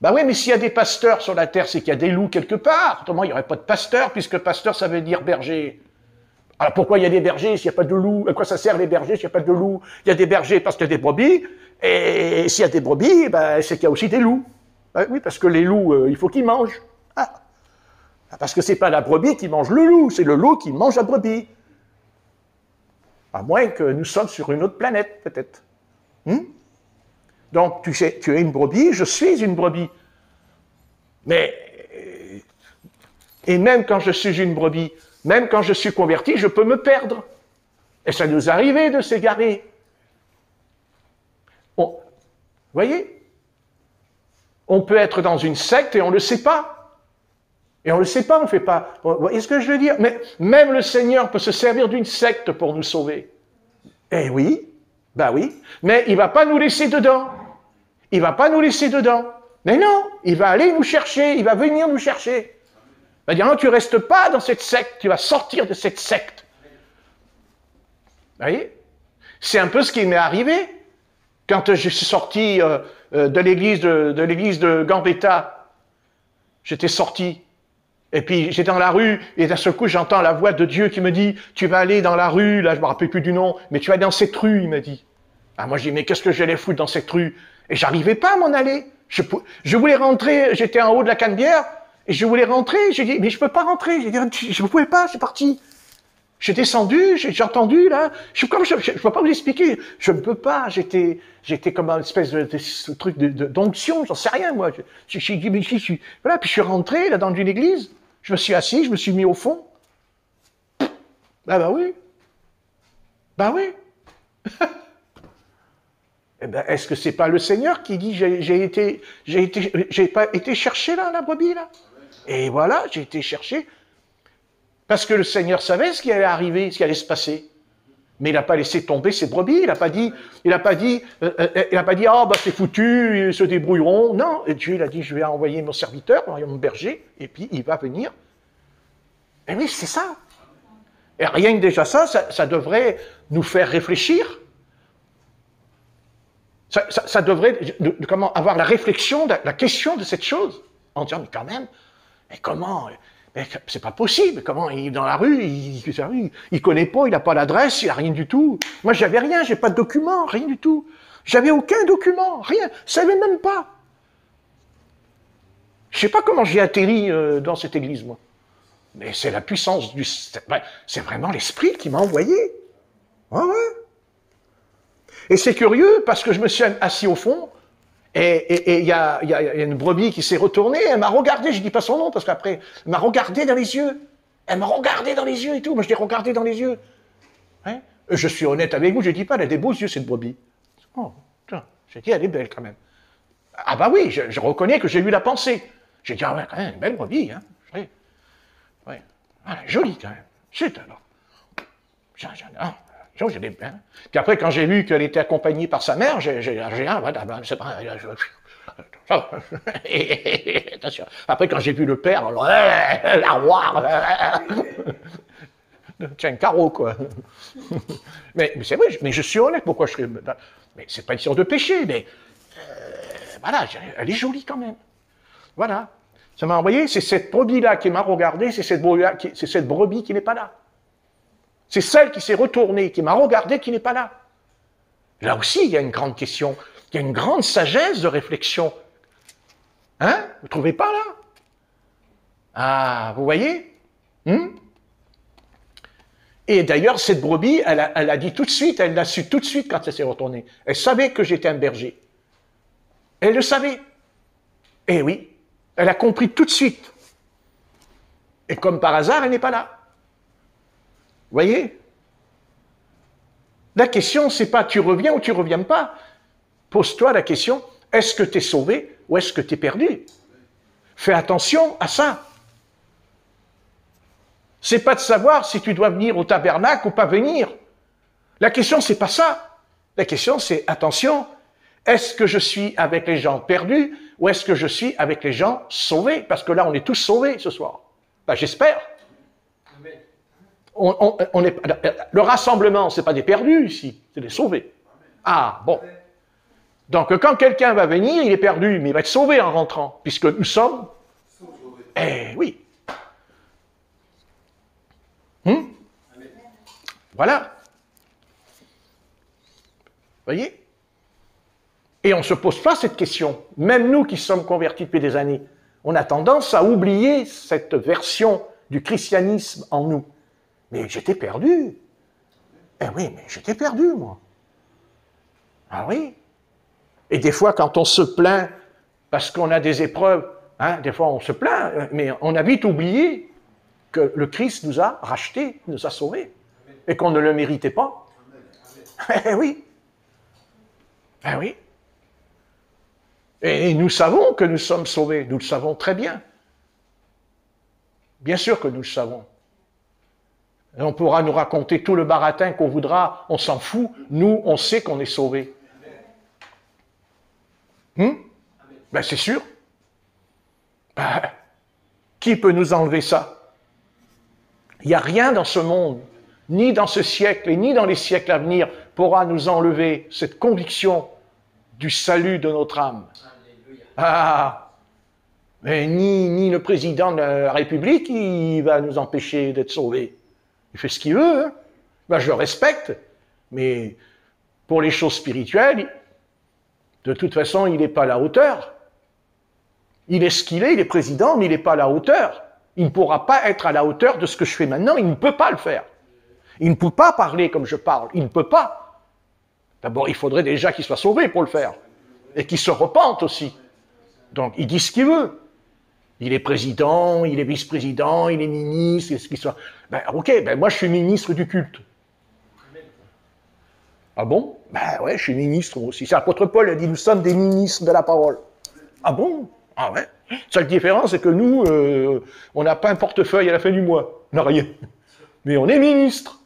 Ben oui, mais s'il y a des pasteurs sur la terre, c'est qu'il y a des loups quelque part. Autrement, il n'y aurait pas de pasteur, puisque pasteur, ça veut dire berger. Alors pourquoi il y a des bergers s'il n'y a pas de loups? À quoi ça sert les bergers s'il n'y a pas de loups? Il y a des bergers parce qu'il y a des brebis, et s'il y a des brebis, ben, c'est qu'il y a aussi des loups. Ben oui, parce que les loups, il faut qu'ils mangent. Ah. Parce que c'est pas la brebis qui mange le loup, c'est le loup qui mange la brebis. À moins que nous sommes sur une autre planète, peut-être. Donc, tu es une brebis, je suis une brebis. Mais, et même quand je suis une brebis, même quand je suis converti, je peux me perdre. Et ça nous arrivait de s'égarer. Vous voyez? On peut être dans une secte et on ne le sait pas. Et on ne le sait pas, on ne fait pas. Vous voyez ce que je veux dire? Mais même le Seigneur peut se servir d'une secte pour nous sauver. Eh oui, ben oui. Mais il ne va pas nous laisser dedans. Il ne va pas nous laisser dedans. Mais non, il va aller nous chercher, il va venir nous chercher. Il va dire non, tu ne restes pas dans cette secte, tu vas sortir de cette secte. Vous voyez? C'est un peu ce qui m'est arrivé quand je suis sorti de l'église de Gambetta. J'étais sorti. Et puis, j'étais dans la rue, et d'un seul coup, j'entends la voix de Dieu qui me dit, tu vas aller dans la rue, là, je me rappelle plus du nom, mais tu vas aller dans cette rue, il m'a dit. Ah, moi, je dis, mais qu'est-ce que j'allais foutre dans cette rue? Et j'arrivais pas à m'en aller. Je voulais rentrer, j'étais en haut de la Canebière, et je voulais rentrer, j'ai dit, mais je peux pas rentrer. J'ai dit, je ne pouvais pas, c'est parti. J'ai descendu, j'ai entendu, là, je ne peux pas vous expliquer, je ne peux pas, j'étais comme une espèce de truc d'onction, j'en sais rien, moi. Voilà, puis je suis rentré, là, dans une église, je me suis assis, je me suis mis au fond. Bah oui. Bah oui. Eh ben, est-ce que c'est pas le Seigneur qui dit, j'ai pas été chercher, là, la brebis, là? Et voilà, j'ai été chercher. Parce que le Seigneur savait ce qui allait arriver, ce qui allait se passer. Mais il n'a pas laissé tomber ses brebis, il n'a pas dit, ah, bah, c'est foutu, ils se débrouilleront. Non, et Dieu, il a dit, je vais envoyer mon serviteur, mon berger, et puis il va venir. Et oui, c'est ça. Et rien que déjà ça devrait nous faire réfléchir. Ça devrait, comment, avoir la réflexion, la question de cette chose. En disant, mais quand même, mais comment... Mais c'est pas possible. Comment il est dans la rue, il connaît pas, il n'a pas l'adresse, il a rien du tout. Moi, j'avais rien, j'ai pas de document, rien du tout. J'avais aucun document, rien. Je savais même pas. Je sais pas comment j'ai atterri dans cette église, moi. Mais c'est la puissance du... C'est vraiment l'Esprit qui m'a envoyé. Ouais, ouais. Et c'est curieux, parce que je me suis assis au fond, et il y a une brebis qui s'est retournée, elle m'a regardé, je dis pas son nom, parce qu'après, elle m'a regardé dans les yeux. Elle m'a regardé dans les yeux et tout. Moi, je l'ai regardé dans les yeux. Hein? Je suis honnête avec vous, je dis pas, elle a des beaux yeux, cette brebis. Oh, tiens, j'ai dit, elle est belle quand même. Ah bah oui, je reconnais que j'ai eu la pensée. J'ai dit, ah ouais, quand même, une belle brebis, hein. Ouais. Ah, jolie quand même. Chut, alors. Puis après, quand j'ai vu qu'elle était accompagnée par sa mère, c'est pas... Attention. Après, quand j'ai vu le père, alors, l'armoire, tiens, un carreau, quoi. Mais c'est vrai, mais je suis honnête, pourquoi je serais... Mais c'est pas une sorte de péché, mais voilà, elle est jolie quand même. Voilà. Ça m'a envoyé, c'est cette brebis-là qui m'a regardé, c'est cette brebis qui n'est pas là. C'est celle qui s'est retournée, qui m'a regardé, qui n'est pas là. Là aussi, il y a une grande question, il y a une grande sagesse de réflexion. Hein? Vous ne trouvez pas là? Ah, vous voyez? Et d'ailleurs, cette brebis, elle a dit tout de suite, elle l'a su tout de suite quand elle s'est retournée. Elle savait que j'étais un berger. Elle le savait. Eh oui, elle a compris tout de suite. Et comme par hasard, elle n'est pas là. Vous voyez? La question, c'est pas tu reviens ou tu reviens pas. Pose-toi la question, est-ce que tu es sauvé ou est-ce que tu es perdu? Fais attention à ça. C'est pas de savoir si tu dois venir au tabernacle ou pas venir. La question, c'est pas ça. La question, c'est attention, est-ce que je suis avec les gens perdus ou est-ce que je suis avec les gens sauvés? Parce que là, on est tous sauvés ce soir. Ben, j'espère. Le rassemblement, ce n'est pas des perdus ici, c'est des sauvés. Ah, bon. Donc, quand quelqu'un va venir, il est perdu, mais il va être sauvé en rentrant, puisque nous sommes... Eh oui. Voilà. Vous voyez? Et on ne se pose pas cette question. Même nous qui sommes convertis depuis des années, on a tendance à oublier cette version du christianisme en nous. Mais j'étais perdu. Eh oui, mais j'étais perdu, moi. Ah oui. Et des fois, quand on se plaint parce qu'on a des épreuves, hein, des fois on se plaint, mais on a vite oublié que le Christ nous a rachetés, nous a sauvés, et qu'on ne le méritait pas. Eh oui. Eh oui. Et nous savons que nous sommes sauvés, nous le savons très bien. Bien sûr que nous le savons. Et on pourra nous raconter tout le baratin qu'on voudra, on s'en fout. Nous, on sait qu'on est sauvés. Ben c'est sûr. Ben, qui peut nous enlever ça? Il n'y a rien dans ce monde, ni dans ce siècle, et ni dans les siècles à venir, pourra nous enlever cette conviction du salut de notre âme. Ah, mais ni le président de la République, il va nous empêcher d'être sauvés. Il fait ce qu'il veut, hein. Ben, je le respecte, mais pour les choses spirituelles, de toute façon, il n'est pas à la hauteur. Il est ce qu'il est, il est président, mais il n'est pas à la hauteur. Il ne pourra pas être à la hauteur de ce que je fais maintenant, il ne peut pas le faire. Il ne peut pas parler comme je parle, il ne peut pas. D'abord, il faudrait déjà qu'il soit sauvé pour le faire, et qu'il se repente aussi. Donc, il dit ce qu'il veut. Il est président, il est vice-président, il est ministre, il est ce qu'il soit. Ben, ok, ben moi je suis ministre du culte. Ah bon? Ben ouais, je suis ministre moi aussi. C'est l'apôtre Paul a dit, nous sommes des ministres de la parole. Ah bon? Ah ouais. Seule différence, c'est que nous, on n'a pas un portefeuille à la fin du mois. On n'a rien. Mais on est ministre.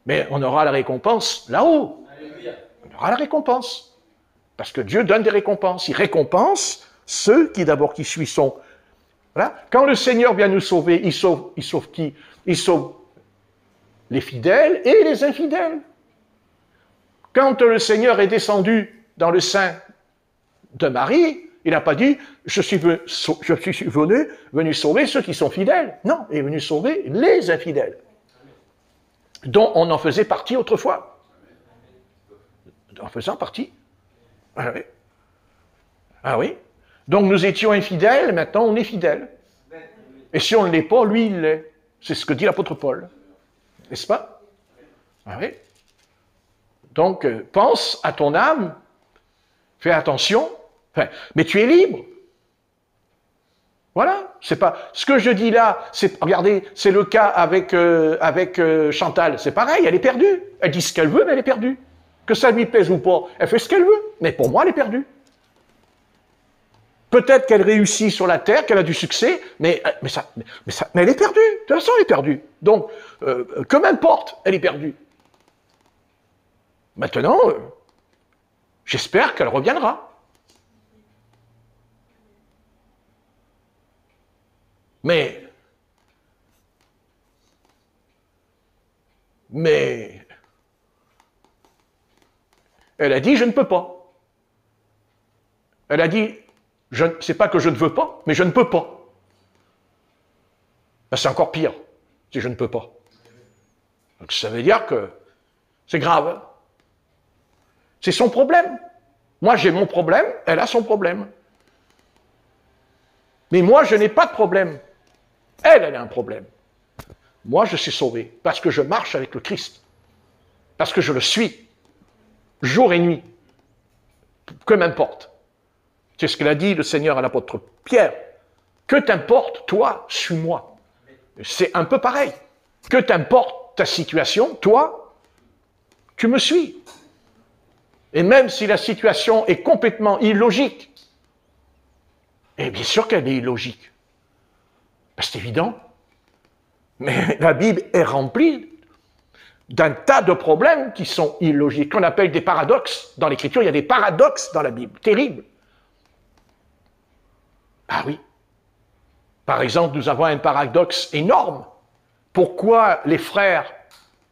Mais on aura la récompense là-haut. On aura la récompense. Parce que Dieu donne des récompenses. Il récompense ceux qui d'abord qui suivent son... Voilà. Quand le Seigneur vient nous sauver, il sauve qui? Il sauve les fidèles et les infidèles. Quand le Seigneur est descendu dans le sein de Marie, il n'a pas dit « je suis venu sauver ceux qui sont fidèles ». Non, il est venu sauver les infidèles, dont on en faisait partie autrefois. En faisant partie. Ah oui. Ah oui. Donc nous étions infidèles, maintenant on est fidèles. Et si on ne l'est pas, lui il l'est. C'est ce que dit l'apôtre Paul. N'est-ce pas? Ah oui. Donc pense à ton âme, fais attention, enfin, mais tu es libre. Voilà, c'est pas ce que je dis là. Regardez, c'est le cas avec Chantal. C'est pareil, elle est perdue. Elle dit ce qu'elle veut, mais elle est perdue. Que ça lui plaise ou pas, elle fait ce qu'elle veut. Mais pour moi, elle est perdue. Peut-être qu'elle réussit sur la terre, qu'elle a du succès, mais elle est perdue. De toute façon, elle est perdue. Donc, que m'importe, elle est perdue. Maintenant, j'espère qu'elle reviendra. Mais elle a dit, je ne peux pas. Elle a dit, C'est pas que je ne veux pas, mais je ne peux pas. Ben, c'est encore pire, si je ne peux pas. Donc ça veut dire que c'est grave. C'est son problème. Moi, j'ai mon problème, elle a son problème. Mais moi, je n'ai pas de problème. Elle a un problème. Moi, je suis sauvé parce que je marche avec le Christ. Parce que je le suis, jour et nuit. Que m'importe. C'est ce qu'il a dit le Seigneur à l'apôtre Pierre. Que t'importe, toi, suis-moi. C'est un peu pareil. Que t'importe ta situation, toi, tu me suis. Et même si la situation est complètement illogique, et bien sûr qu'elle est illogique, ben, c'est évident, mais la Bible est remplie d'un tas de problèmes qui sont illogiques, qu'on appelle des paradoxes. Dans l'Écriture, il y a des paradoxes dans la Bible, terribles. Ah oui. Par exemple, nous avons un paradoxe énorme. Pourquoi les frères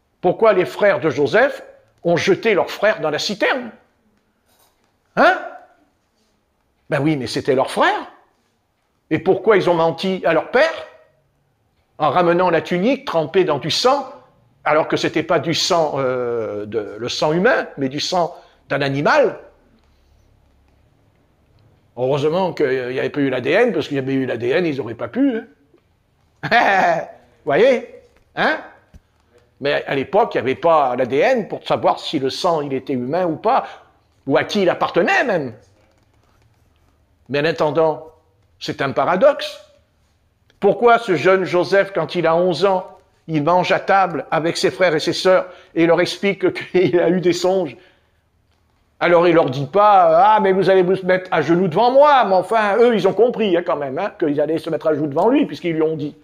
de Joseph ont jeté leur frère dans la citerne? Hein? Ben oui, mais c'était leur frère. Et pourquoi ils ont menti à leur père? En ramenant la tunique trempée dans du sang, alors que ce n'était pas du sang, le sang humain, mais du sang d'un animal. Heureusement qu'il n'y avait pas eu l'ADN, parce qu'il y avait eu l'ADN, ils n'auraient pas pu. Hein? Vous voyez? Hein? Mais à l'époque, il n'y avait pas l'ADN pour savoir si le sang, il était humain ou pas, ou à qui il appartenait même. Mais en attendant, c'est un paradoxe. Pourquoi ce jeune Joseph, quand il a 11 ans, il mange à table avec ses frères et ses sœurs et il leur explique qu'il a eu des songes? Alors il leur dit pas « Ah, mais vous allez vous mettre à genoux devant moi », mais enfin, eux, ils ont compris quand même, qu'ils allaient se mettre à genoux devant lui, puisqu'ils lui ont dit.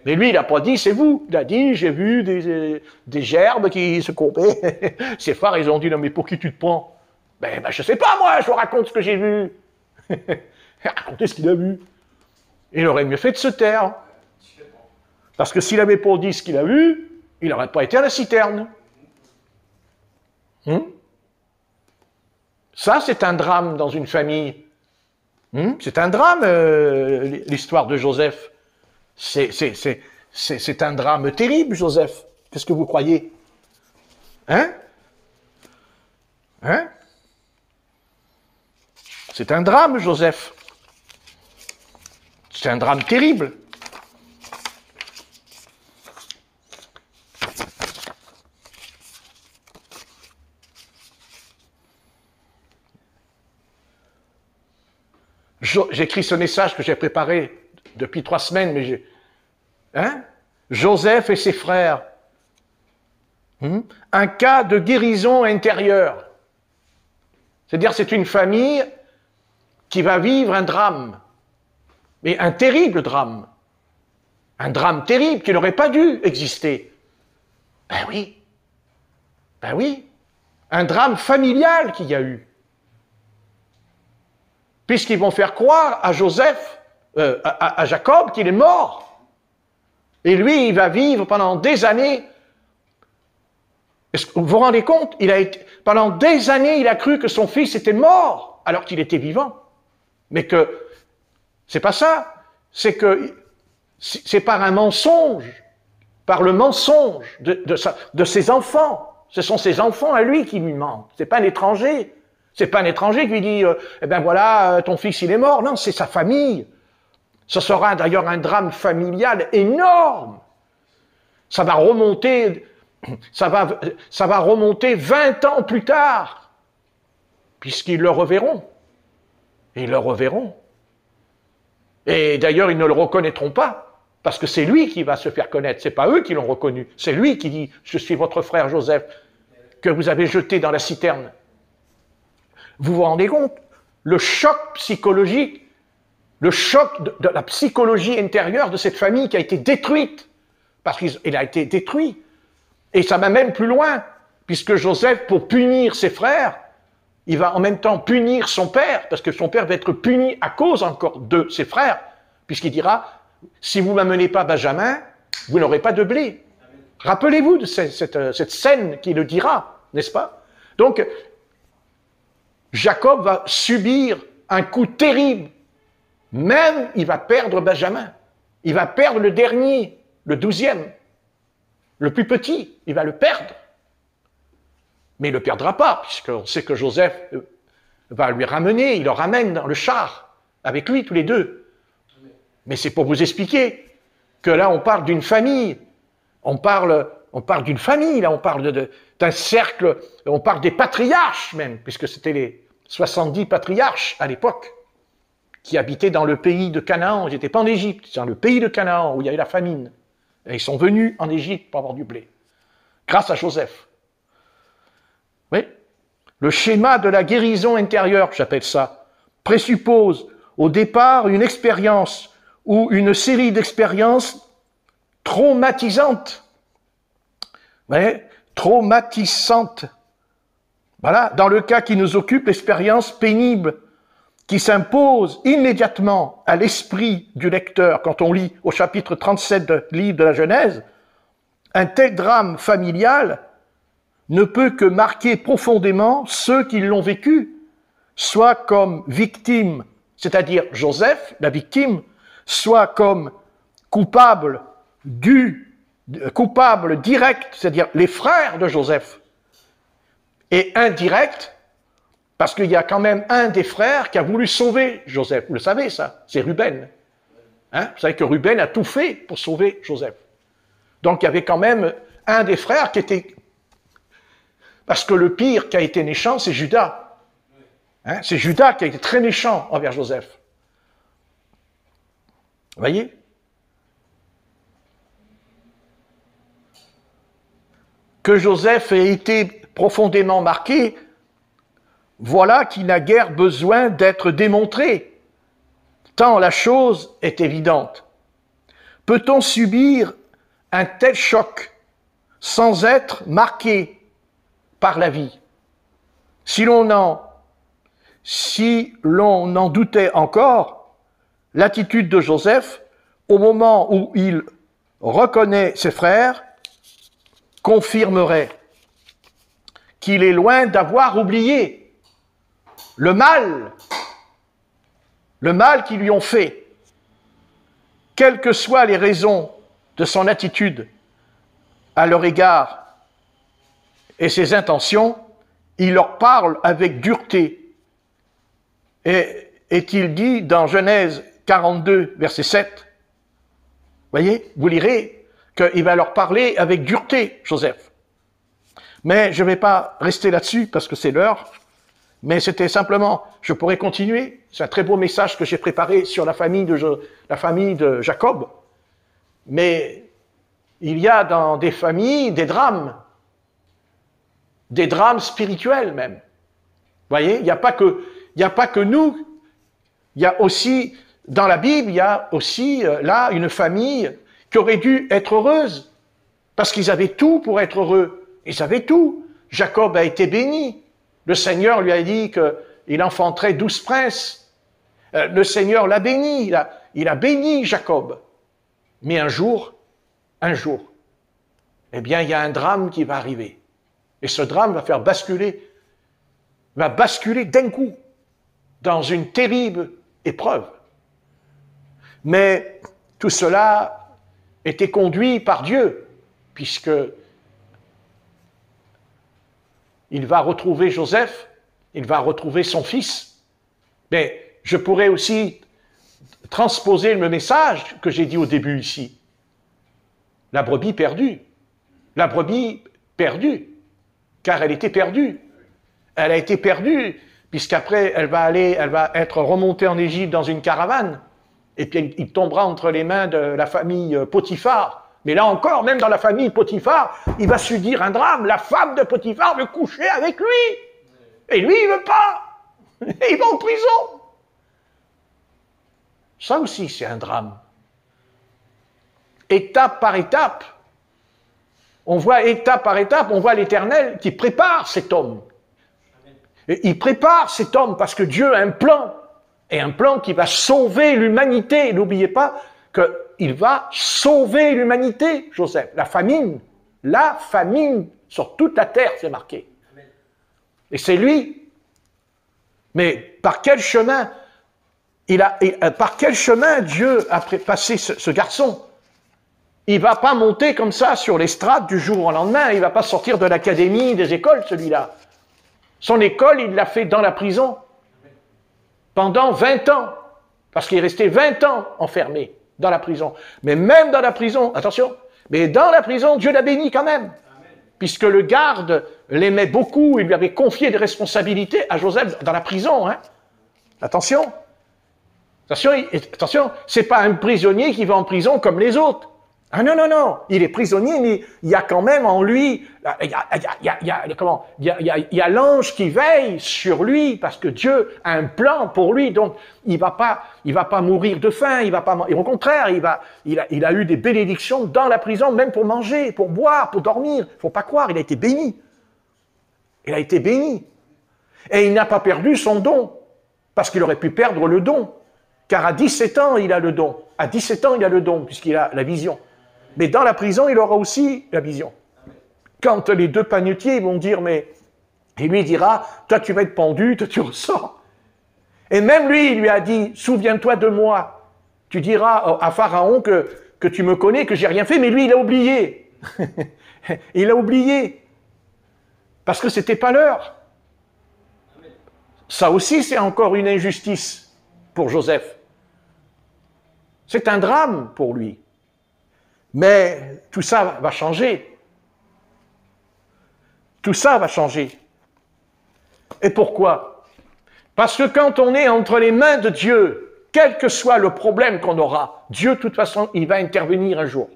Mais lui, il n'a pas dit « C'est vous ». Il a dit « J'ai vu des gerbes qui se courbaient ». Ses frères, ils ont dit « Non, mais pour qui tu te prends ?»« Ben, je sais pas, moi, je vous raconte ce que j'ai vu. » Racontez ce qu'il a vu. Il aurait mieux fait de se taire. Parce que s'il avait pas dit ce qu'il a vu, il n'aurait pas été à la citerne. Ça, c'est un drame dans une famille. C'est un drame, l'histoire de Joseph. C'est un drame terrible, Joseph. Qu'est-ce que vous croyez? Hein? C'est un drame, Joseph. C'est un drame terrible. J'écris ce message que j'ai préparé depuis 3 semaines, mais Joseph et ses frères. Un cas de guérison intérieure. C'est-à-dire, c'est une famille qui va vivre un drame. Mais un terrible drame. Un drame terrible qui n'aurait pas dû exister. Ben oui. Un drame familial qu'il y a eu. Puisqu'ils vont faire croire à Joseph, à Jacob, qu'il est mort. Et lui, il va vivre pendant des années. Est-ce que vous vous rendez compte? Pendant des années, il a cru que son fils était mort, alors qu'il était vivant. Mais que c'est pas ça. C'est que c'est par un mensonge, par le mensonge de ses enfants. Ce sont ses enfants à lui qui lui mentent. C'est pas un étranger. C'est pas un étranger qui lui dit eh ben voilà, ton fils il est mort. Non, c'est sa famille. Ce sera d'ailleurs un drame familial énorme. Ça va remonter 20 ans plus tard, puisqu'ils le reverront. Ils le reverront. Et d'ailleurs, ils ne le reconnaîtront pas, parce que c'est lui qui va se faire connaître. C'est pas eux qui l'ont reconnu. C'est lui qui dit « Je suis votre frère Joseph, que vous avez jeté dans la citerne ». Vous vous rendez compte? Le choc psychologique, le choc de la psychologie intérieure de cette famille qui a été détruite, parce qu'il a été détruit. Et ça va même plus loin, puisque Joseph, pour punir ses frères, il va en même temps punir son père, parce que son père va être puni à cause encore de ses frères, puisqu'il dira, si vous ne m'amenez pas Benjamin, vous n'aurez pas de blé. Rappelez-vous de cette scène qui le dira, n'est-ce pas? Donc, Jacob va subir un coup terrible Même, il va perdre Benjamin. Il va perdre le dernier, le 12e, le plus petit. Il va le perdre. Mais il ne le perdra pas, puisqu'on sait que Joseph va lui ramener, il le ramène dans le char, avec lui, tous les deux. Mais c'est pour vous expliquer que là, on parle d'une famille. On parle d'une famille, là, on parle d'un cercle, on parle des patriarches même, puisque c'était les 70 patriarches à l'époque, qui habitaient dans le pays de Canaan. Ils n'étaient pas en Égypte, c'est dans le pays de Canaan où il y avait la famine. Et ils sont venus en Égypte pour avoir du blé, grâce à Joseph. Oui. Le schéma de la guérison intérieure, j'appelle ça, présuppose au départ une expérience ou une série d'expériences traumatisantes. Oui, traumatisantes. Voilà, dans le cas qui nous occupe, l'expérience pénible qui s'impose immédiatement à l'esprit du lecteur quand on lit au chapitre 37 du livre de la Genèse, un tel drame familial ne peut que marquer profondément ceux qui l'ont vécu, soit comme victime, c'est-à-dire Joseph, la victime, soit comme coupable direct, c'est-à-dire les frères de Joseph, et indirect, parce qu'il y a quand même un des frères qui a voulu sauver Joseph. Vous le savez ça, c'est Ruben. Hein? Vous savez que Ruben a tout fait pour sauver Joseph. Donc il y avait quand même un des frères qui était... Parce que le pire qui a été méchant, c'est Judas. Hein? C'est Judas qui a été très méchant envers Joseph. Vous voyez? Que Joseph ait été profondément marqué, voilà qui n'a guère besoin d'être démontré, tant la chose est évidente. Peut-on subir un tel choc sans être marqué par la vie? Si l'on en doutait encore, l'attitude de Joseph, au moment où il reconnaît ses frères, confirmerait qu'il est loin d'avoir oublié le mal qu'ils lui ont fait. Quelles que soient les raisons de son attitude à leur égard et ses intentions, il leur parle avec dureté. Et est-il dit dans Genèse 42, verset 7, voyez, vous lirez qu'il va leur parler avec dureté, Joseph. Mais je ne vais pas rester là-dessus parce que c'est l'heure. Mais c'était simplement, je pourrais continuer. C'est un très beau message que j'ai préparé sur la famille de Jacob. Mais il y a dans des familles des drames spirituels même. Vous voyez, il n'y a pas que nous. Il y a aussi, dans la Bible, il y a aussi là une famille qui aurait dû être heureuse. Parce qu'ils avaient tout pour être heureux. Ils avaient tout. Jacob a été béni. Le Seigneur lui a dit qu'il enfanterait 12 princes. Le Seigneur l'a béni. Il a béni Jacob. Mais un jour, eh bien, il y a un drame qui va arriver. Et ce drame va basculer d'un coup dans une terrible épreuve. Mais tout cela était conduit par Dieu, puisque il va retrouver Joseph, il va retrouver son fils. Mais je pourrais aussi transposer le message que j'ai dit au début ici. La brebis perdue. La brebis perdue, car elle était perdue. Elle a été perdue, puisqu'après, elle va être remontée en Égypte dans une caravane, et puis il tombera entre les mains de la famille Potiphar. Mais là encore, même dans la famille Potiphar, il va subir un drame. La femme de Potiphar veut coucher avec lui. Et lui, il ne veut pas. Et il va en prison. Ça aussi, c'est un drame. Étape par étape, on voit l'Éternel qui prépare cet homme. Et il prépare cet homme parce que Dieu a un plan. Et un plan qui va sauver l'humanité. N'oubliez pas qu'il va sauver l'humanité, Joseph. La famine sur toute la terre, c'est marqué. Et c'est lui. Mais par quel chemin? par quel chemin Dieu a passé ce garçon? Il ne va pas monter comme ça sur l'estrade du jour au lendemain. Il ne va pas sortir de l'académie, des écoles, celui-là. Son école, il l'a fait dans la prison. Pendant 20 ans. Parce qu'il est resté 20 ans enfermé dans la prison. Mais même dans la prison, attention, mais dans la prison, Dieu l'a béni quand même. Puisque le garde l'aimait beaucoup, il lui avait confié des responsabilités à Joseph dans la prison. Hein. Attention. Attention, c'est pas un prisonnier qui va en prison comme les autres. Ah non, non, non, il est prisonnier, mais il y a quand même en lui, il y a l'ange qui veille sur lui, parce que Dieu a un plan pour lui, donc il va pas mourir de faim, il va pas, et au contraire, il a eu des bénédictions dans la prison, même pour manger, pour boire, pour dormir. Faut pas croire, il a été béni. Il a été béni. Et il n'a pas perdu son don, parce qu'il aurait pu perdre le don. Car à 17 ans, il a le don. À 17 ans, il a le don, puisqu'il a la vision. Mais dans la prison, il aura aussi la vision. Quand les deux panetiers vont dire, mais... Et lui dira, toi tu vas être pendu, toi tu ressors. Et même lui, il lui a dit, souviens-toi de moi. Tu diras à Pharaon que tu me connais, que j'ai rien fait, mais lui, il a oublié. Il a oublié. Parce que c'était pas l'heure. Ça aussi, c'est encore une injustice pour Joseph. C'est un drame pour lui. Mais tout ça va changer. Tout ça va changer. Et pourquoi? Parce que quand on est entre les mains de Dieu, quel que soit le problème qu'on aura, Dieu, de toute façon, il va intervenir un jour.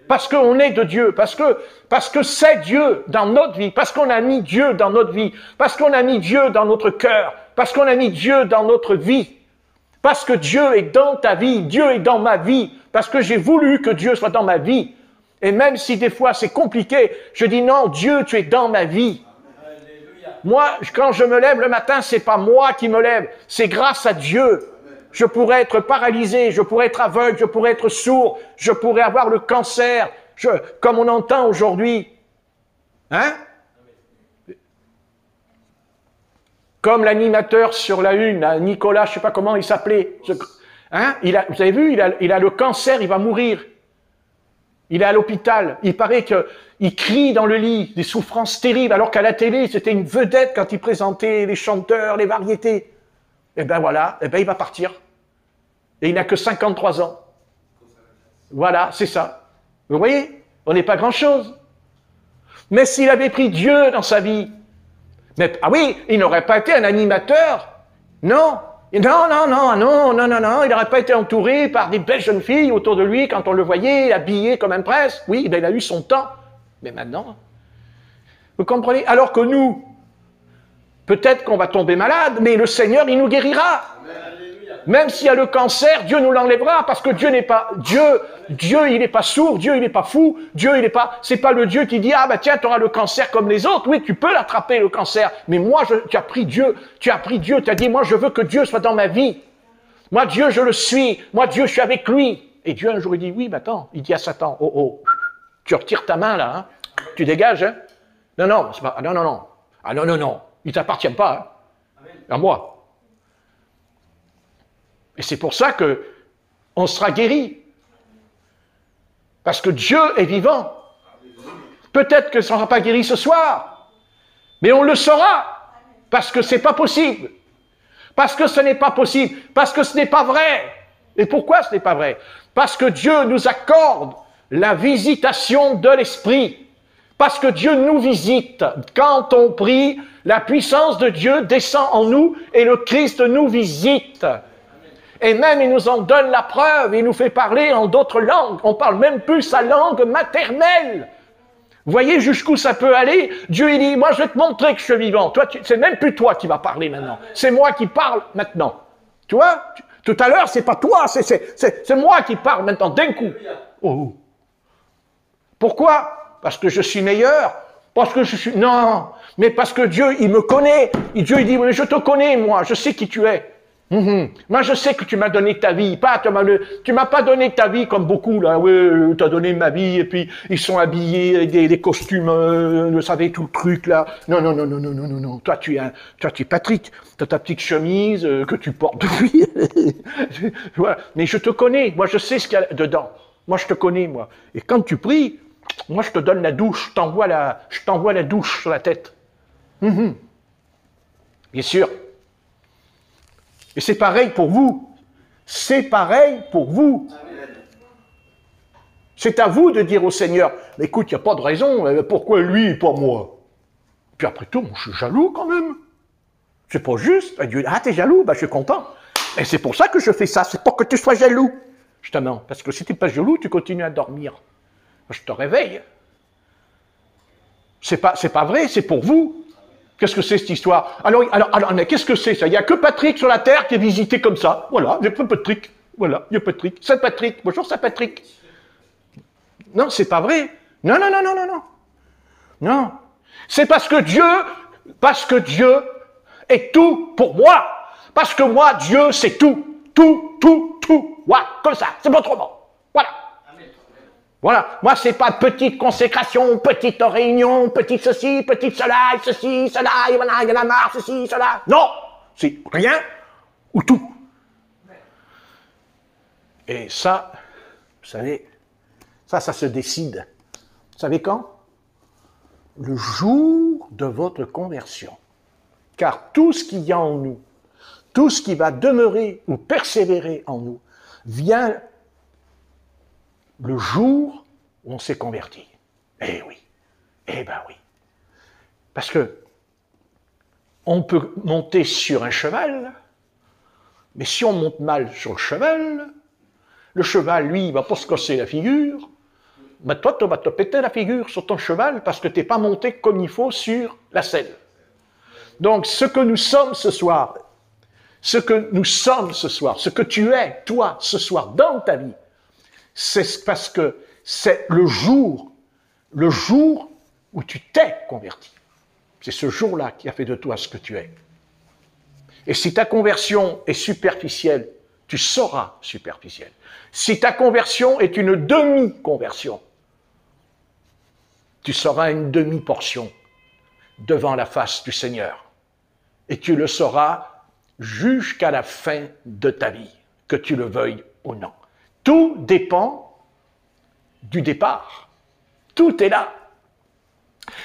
Parce qu'on est de Dieu, parce que c'est Dieu dans notre vie, parce qu'on a mis Dieu dans notre vie, parce qu'on a mis Dieu dans notre cœur, parce qu'on a mis Dieu dans notre vie. Parce que Dieu est dans ta vie, Dieu est dans ma vie, parce que j'ai voulu que Dieu soit dans ma vie. Et même si des fois c'est compliqué, je dis non, Dieu, tu es dans ma vie. Moi, quand je me lève le matin, c'est pas moi qui me lève, c'est grâce à Dieu. Je pourrais être paralysé, je pourrais être aveugle, je pourrais être sourd, je pourrais avoir le cancer, comme on entend aujourd'hui. Hein? Comme l'animateur sur la une, Nicolas, je ne sais pas comment il s'appelait. Hein? Vous avez vu, il a le cancer, il va mourir. Il est à l'hôpital. Il paraît qu'il crie dans le lit, des souffrances terribles, alors qu'à la télé, c'était une vedette quand il présentait les chanteurs, les variétés. Et ben voilà, et ben il va partir. Et il n'a que 53 ans. Voilà, c'est ça. Vous voyez, on n'est pas grand-chose. Mais s'il avait pris Dieu dans sa vie, mais, ah oui, il n'aurait pas été un animateur. Non. Non, il n'aurait pas été entouré par des belles jeunes filles autour de lui quand on le voyait habillé comme un prince. Oui, ben, il a eu son temps. Mais maintenant, vous comprenez? Alors que nous, peut-être qu'on va tomber malade, mais le Seigneur, il nous guérira. Même s'il y a le cancer, Dieu nous l'enlèvera parce que Dieu n'est pas Dieu. Dieu, il n'est pas sourd. Dieu, il n'est pas fou. Dieu, il n'est pas. C'est pas le Dieu qui dit ah bah tiens, tu auras le cancer comme les autres. Oui, tu peux l'attraper le cancer. Mais moi, tu as pris Dieu. Tu as dit moi, je veux que Dieu soit dans ma vie. Moi, Dieu, je le suis. Moi, Dieu, je suis avec lui. Et Dieu un jour il dit oui, mais attends. Il dit à Satan tu retires ta main là, hein. Tu dégages, hein. Non, c'est pas. Non. Ah non. Il t'appartient pas. Hein. À moi. Et c'est pour ça qu'on sera guéri. Parce que Dieu est vivant. Peut-être que ça ne sera pas guéri ce soir, mais on le saura. Parce que ce n'est pas possible. Parce que ce n'est pas possible. Parce que ce n'est pas vrai. Et pourquoi ce n'est pas vrai? Parce que Dieu nous accorde la visitation de l'Esprit. Parce que Dieu nous visite. Quand on prie, la puissance de Dieu descend en nous et le Christ nous visite. Et même, il nous en donne la preuve, il nous fait parler en d'autres langues. On parle même plus sa langue maternelle. Vous voyez jusqu'où ça peut aller? Dieu, il dit, moi, je vais te montrer que je suis vivant. Toi, c'est même plus toi qui vas parler maintenant. C'est moi qui parle maintenant. Tu vois? Tout à l'heure, c'est pas toi, c'est moi qui parle maintenant, d'un coup. Oh. Pourquoi? Parce que je suis meilleur? Parce que je suis... Non, mais parce que Dieu, il me connaît. Et Dieu, il dit, mais je te connais, moi, je sais qui tu es. Moi, je sais que tu m'as donné ta vie. Tu m'as pas donné ta vie comme beaucoup, là. Oui, tu as donné ma vie, et puis ils sont habillés avec des costumes, vous savez, tout le truc, là. Non, non, non, non, non, non, non, non. Toi, tu es Patrick. Tu as ta petite chemise que tu portes depuis. Voilà. Mais je te connais. Moi, je sais ce qu'il y a dedans. Moi, je te connais, moi. Et quand tu pries, moi, je te donne la douche. Je t'envoie la douche sur la tête. Bien sûr. Et c'est pareil pour vous. C'est pareil pour vous. C'est à vous de dire au Seigneur, mais écoute, il n'y a pas de raison, pourquoi lui et pas moi? Puis après tout, je suis jaloux quand même. C'est pas juste. Dieu, ah, t'es jaloux? Ben, je suis content. Et c'est pour ça que je fais ça, c'est pour que tu sois jaloux. Justement, parce que si tu n'es pas jaloux, tu continues à dormir. Je te réveille. C'est pas vrai, c'est pour vous. Qu'est-ce que c'est cette histoire? Alors, mais qu'est-ce que c'est ça? Il n'y a que Patrick sur la terre qui est visité comme ça. Voilà, il y a que Patrick. Voilà, il y a Patrick. Saint Patrick. Bonjour Saint Patrick. Non, c'est pas vrai. Non, non, non, non, non, non. Non. C'est parce que Dieu est tout pour moi. Parce que moi, Dieu, c'est tout. Tout, tout, tout. Voilà, comme ça. C'est pas autrement. Voilà. Voilà, moi c'est pas petite consécration, petite réunion, petite ceci, petite cela, et voilà, il y en a marre, ceci, cela. Non, c'est rien ou tout. Et ça, vous savez, ça se décide. Vous savez quand? Le jour de votre conversion. Car tout ce qu'il y a en nous, tout ce qui va demeurer ou persévérer en nous, vient le jour où on s'est converti. Eh oui, eh ben oui. Parce que on peut monter sur un cheval, mais si on monte mal sur le cheval, lui, il va pas se casser la figure, mais toi, tu vas te péter la figure sur ton cheval parce que tu n'es pas monté comme il faut sur la selle. Donc, ce que nous sommes ce soir, ce que tu es, toi, ce soir, dans ta vie, c'est parce que c'est le jour où tu t'es converti. C'est ce jour-là qui a fait de toi ce que tu es. Et si ta conversion est superficielle, tu seras superficiel. Si ta conversion est une demi-conversion, tu seras une demi-portion devant la face du Seigneur. Et tu le sauras jusqu'à la fin de ta vie, que tu le veuilles ou non. Tout dépend du départ. Tout est là.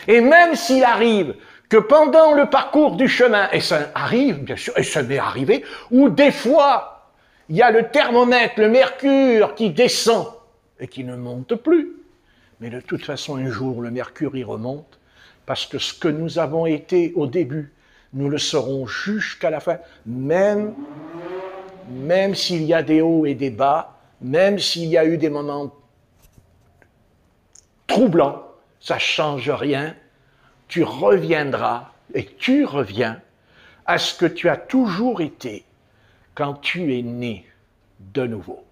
Et même s'il arrive que pendant le parcours du chemin, et ça arrive, bien sûr, et ça m'est arrivé, où des fois, il y a le thermomètre, le mercure qui descend et qui ne monte plus. Mais de toute façon, un jour, le mercure y remonte, parce que ce que nous avons été au début, nous le serons jusqu'à la fin, même s'il y a des hauts et des bas, même s'il y a eu des moments troublants, ça ne change rien. Tu reviendras, et tu reviens à ce que tu as toujours été quand tu es né de nouveau.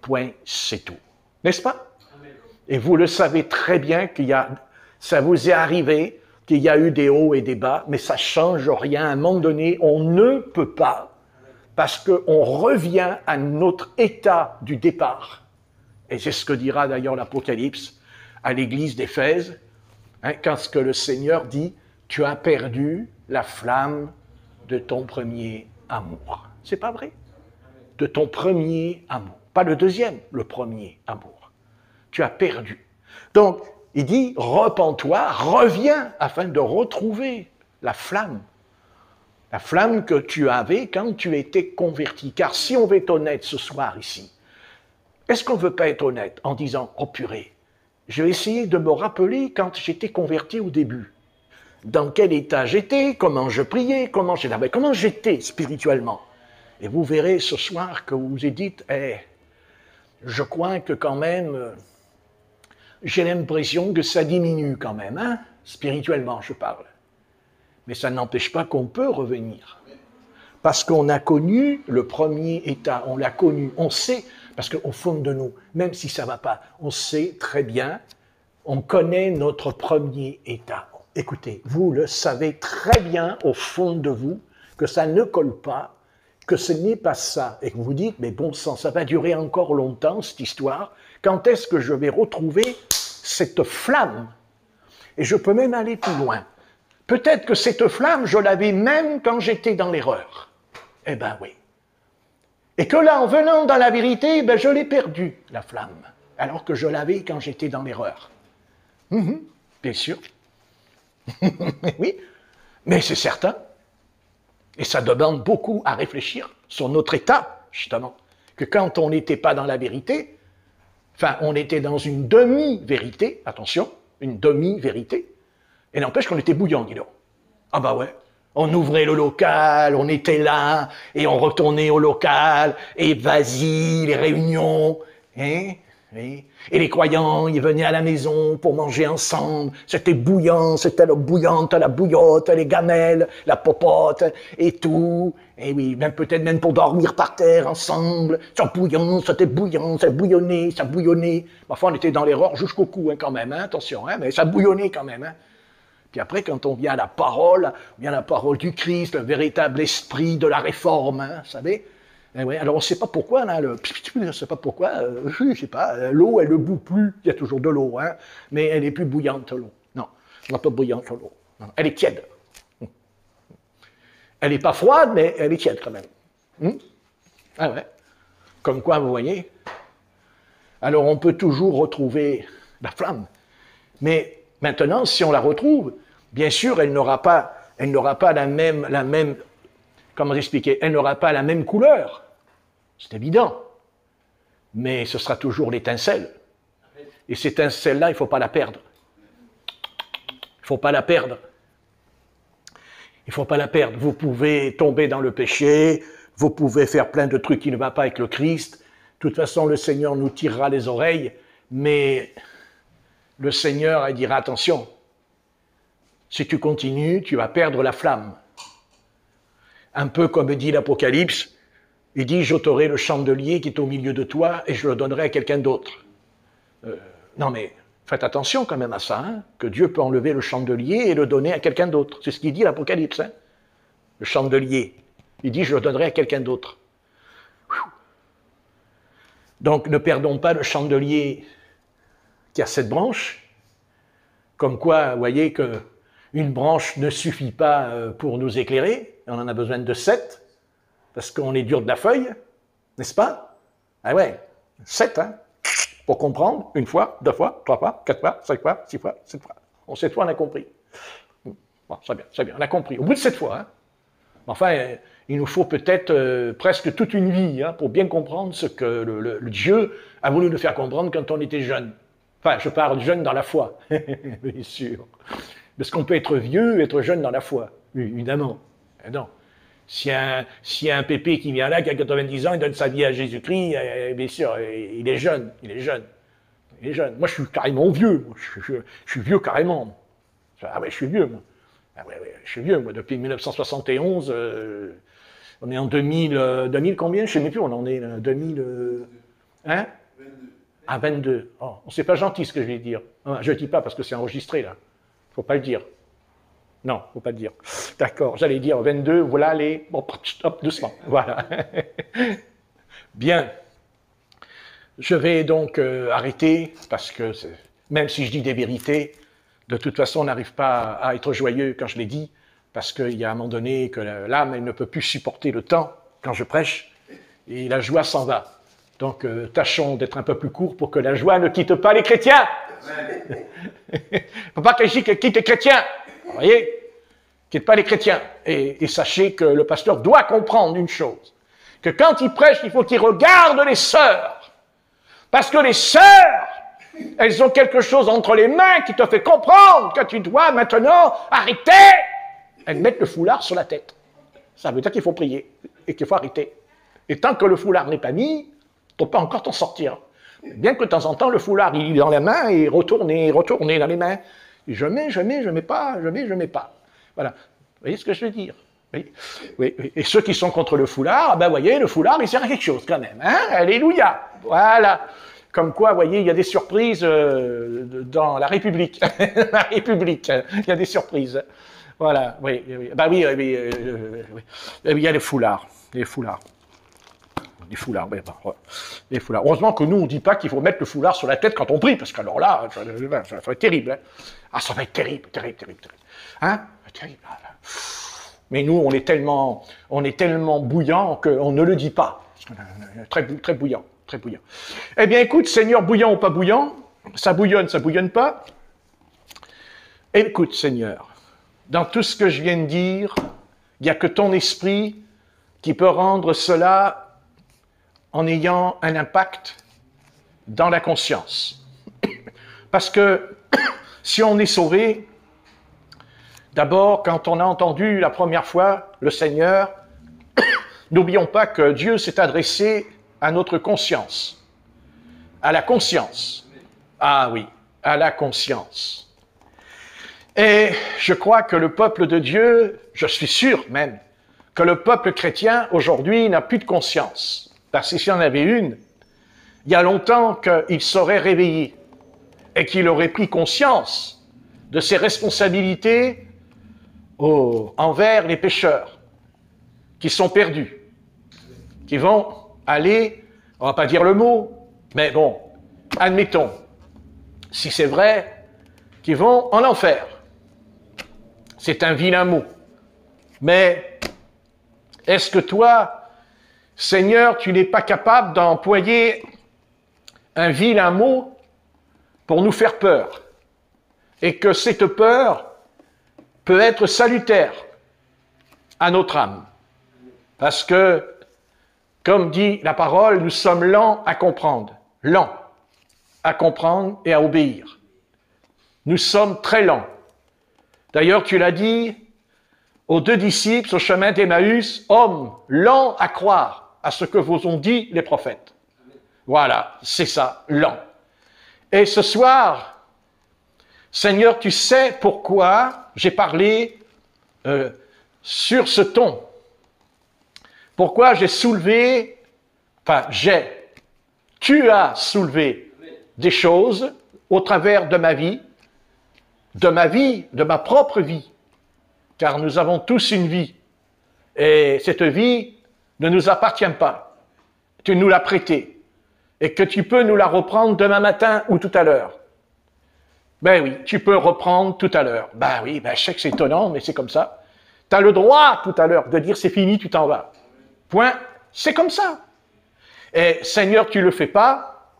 Point, c'est tout. N'est-ce pas? Amen. Et vous le savez très bien ça vous est arrivé, qu'il y a eu des hauts et des bas, mais ça ne change rien. À un moment donné, on ne peut pas, parce qu'on revient à notre état du départ. Et c'est ce que dira d'ailleurs l'Apocalypse à l'église d'Éphèse, quand ce que le Seigneur dit, tu as perdu la flamme de ton premier amour. C'est pas vrai? De ton premier amour. Pas le deuxième, le premier amour. Tu as perdu. Donc, il dit, repens-toi, reviens afin de retrouver la flamme. La flamme que tu avais quand tu étais converti. Car si on veut être honnête ce soir ici, est-ce qu'on ne veut pas être honnête en disant, oh purée, je vais essayer de me rappeler quand j'étais converti au début. Dans quel état j'étais, comment je priais, comment j'étais spirituellement. Et vous verrez ce soir que vous vous dites, je crois que quand même, j'ai l'impression que ça diminue quand même, hein, spirituellement je parle. Mais ça n'empêche pas qu'on peut revenir. Parce qu'on a connu le premier état, on l'a connu, on sait, parce qu'au fond de nous, même si ça ne va pas, on sait très bien, on connaît notre premier état. Écoutez, vous le savez très bien au fond de vous, que ça ne colle pas, que ce n'est pas ça, et que vous dites, mais bon sang, ça va durer encore longtemps, cette histoire, quand est-ce que je vais retrouver cette flamme? Et je peux même aller plus loin. Peut-être que cette flamme, je l'avais même quand j'étais dans l'erreur. Eh ben oui. Et que là, en venant dans la vérité, ben je l'ai perdue, la flamme, alors que je l'avais quand j'étais dans l'erreur. Bien sûr. Oui, mais c'est certain. Et ça demande beaucoup à réfléchir sur notre état, justement. Que quand on n'était pas dans la vérité, enfin, on était dans une demi-vérité, attention, une demi-vérité, et n'empêche qu'on était bouillant, dis donc. Ah bah ouais, on ouvrait le local, on était là, et on retournait au local, et vas-y, les réunions, hein, oui. Et les croyants, ils venaient à la maison pour manger ensemble, c'était bouillant, c'était l'eau bouillante, la bouillotte, les gamelles, la popote, et tout, et oui, même peut-être même pour dormir par terre ensemble, c'était bouillant, ça bouillonnait, parfois on était dans l'erreur jusqu'au cou, hein, quand même, hein, attention, hein, mais ça bouillonnait quand même, hein. Puis après, quand on vient à la parole du Christ, le véritable esprit de la réforme, hein, vous savez. Et ouais, alors on ne sait pas pourquoi, là, on ne sait pas pourquoi, je ne sais pas, l'eau, elle ne bout plus, il y a toujours de l'eau, hein, mais elle n'est plus bouillante, l'eau. Non, elle n'est pas bouillante, l'eau. Elle est tiède. Elle n'est pas froide, mais elle est tiède quand même. Ah ouais. Comme quoi, vous voyez. Alors on peut toujours retrouver la flamme, mais maintenant, si on la retrouve, bien sûr, elle n'aura pas la même, comment expliquer, elle n'aura pas la même couleur, c'est évident, mais ce sera toujours l'étincelle. Et cette étincelle-là, il ne faut pas la perdre. Il ne faut pas la perdre. Il ne faut pas la perdre. Vous pouvez tomber dans le péché, vous pouvez faire plein de trucs qui ne vont pas avec le Christ. De toute façon, le Seigneur nous tirera les oreilles, mais le Seigneur il dira, attention, si tu continues, tu vas perdre la flamme. Un peu comme dit l'Apocalypse, il dit, j'ôterai le chandelier qui est au milieu de toi et je le donnerai à quelqu'un d'autre. Non mais, faites attention quand même à ça, hein, que Dieu peut enlever le chandelier et le donner à quelqu'un d'autre. C'est ce qu'il dit l'Apocalypse, hein, le chandelier. Il dit, je le donnerai à quelqu'un d'autre. Donc ne perdons pas le chandelier qui a 7 branches, comme quoi, vous voyez qu'une branche ne suffit pas pour nous éclairer, on en a besoin de 7, parce qu'on est dur de la feuille, n'est-ce pas? Ah ouais, 7, hein, pour comprendre, 1 fois, 2 fois, 3 fois, 4 fois, 5 fois, 6 fois, 7 fois. Bon, 7 fois, on a compris. Bon, c'est bien, on a compris, au bout de 7 fois, hein. Enfin, il nous faut peut-être presque toute une vie, hein, pour bien comprendre ce que le Dieu a voulu nous faire comprendre quand on était jeune. Enfin, je parle jeune dans la foi, bien sûr. Parce qu'on peut être vieux et être jeune dans la foi, évidemment. Non. S'il y a un pépé qui vient là, qui a 90 ans, il donne sa vie à Jésus-Christ, bien sûr, il est jeune. Moi, je suis carrément vieux. Je suis vieux carrément. Ah ouais, je suis vieux, moi. Ah ouais, je suis vieux, moi. Depuis 1971, on est en 2000 combien? Je ne sais plus, on en est 2000... hein? Ah, 22. Oh, c'est pas gentil ce que je vais dire. Je ne dis pas parce que c'est enregistré, là. Il ne faut pas le dire. Non, il ne faut pas le dire. D'accord, j'allais dire 22, voilà les... Bon, hop, doucement, voilà. Bien. Je vais donc arrêter, parce que même si je dis des vérités, de toute façon, on n'arrive pas à être joyeux quand je les dis, parce qu'il y a un moment donné que l'âme, elle ne peut plus supporter le temps quand je prêche, et la joie s'en va. Donc, tâchons d'être un peu plus court pour que la joie ne quitte pas les chrétiens. Il ne faut pas qu'elle quitte les chrétiens. Vous voyez? Quitte pas les chrétiens. Et sachez que le pasteur doit comprendre une chose, que quand il prêche, il faut qu'il regarde les sœurs. Parce que les sœurs, elles ont quelque chose entre les mains qui te fait comprendre que tu dois maintenant arrêter. Elles mettent le foulard sur la tête. Ça veut dire qu'il faut prier et qu'il faut arrêter. Et tant que le foulard n'est pas mis, tu ne peux pas encore t'en sortir. Bien que de temps en temps, le foulard, il est dans la main et retourne dans les mains. Et je mets pas. Voilà. Vous voyez ce que je veux dire? Oui. Et ceux qui sont contre le foulard, ben, vous voyez, le foulard, il sert à quelque chose quand même. Hein? Alléluia. Voilà. Comme quoi, vous voyez, il y a des surprises dans la République. La République, il y a des surprises. Voilà, oui, oui. Bah oui, oui, oui. Il y a les foulards. Les foulards. Les foulards, oui, bah, ouais. Les foulards. Heureusement que nous, on ne dit pas qu'il faut mettre le foulard sur la tête quand on prie, parce qu'alors là, ça va être terrible. Hein. Ah, ça va être terrible, terrible, terrible, terrible. Hein? Terrible. Mais nous, on est tellement bouillant qu'on ne le dit pas. Très, très bouillant, très bouillant. Eh bien, écoute, Seigneur, bouillant ou pas bouillant, ça bouillonne pas. Écoute, Seigneur, dans tout ce que je viens de dire, il n'y a que ton esprit qui peut rendre cela en ayant un impact dans la conscience. Parce que si on est sauvé, d'abord, quand on a entendu la première fois le Seigneur, n'oublions pas que Dieu s'est adressé à notre conscience, à la conscience. Ah oui, à la conscience. Et je crois que le peuple de Dieu, je suis sûr même, que le peuple chrétien aujourd'hui n'a plus de conscience. Parce que s'il y en avait une, il y a longtemps qu'il serait réveillé et qu'il aurait pris conscience de ses responsabilités envers les pécheurs qui sont perdus, qui vont aller, on va pas dire le mot, mais bon, admettons, si c'est vrai, qui vont en enfer. C'est un vilain mot. Mais est-ce que toi, Seigneur, tu n'es pas capable d'employer un vilain mot pour nous faire peur? Et que cette peur peut être salutaire à notre âme. Parce que, comme dit la parole, nous sommes lents à comprendre et à obéir. Nous sommes très lents. D'ailleurs, tu l'as dit aux 2 disciples au chemin d'Emmaüs, hommes lents à croire à ce que vous ont dit les prophètes. Voilà, c'est ça, lents. Et ce soir, Seigneur, tu sais pourquoi j'ai parlé sur ce ton. Pourquoi j'ai soulevé, tu as soulevé des choses au travers de ma vie, de ma propre vie, car nous avons tous une vie, et cette vie ne nous appartient pas. Tu nous l'as prêtée, et que tu peux nous la reprendre demain matin ou tout à l'heure. Ben oui, tu peux reprendre tout à l'heure. Ben oui, je sais que c'est étonnant, mais c'est comme ça. Tu as le droit tout à l'heure de dire c'est fini, tu t'en vas. Point, c'est comme ça. Et Seigneur, tu ne le fais pas,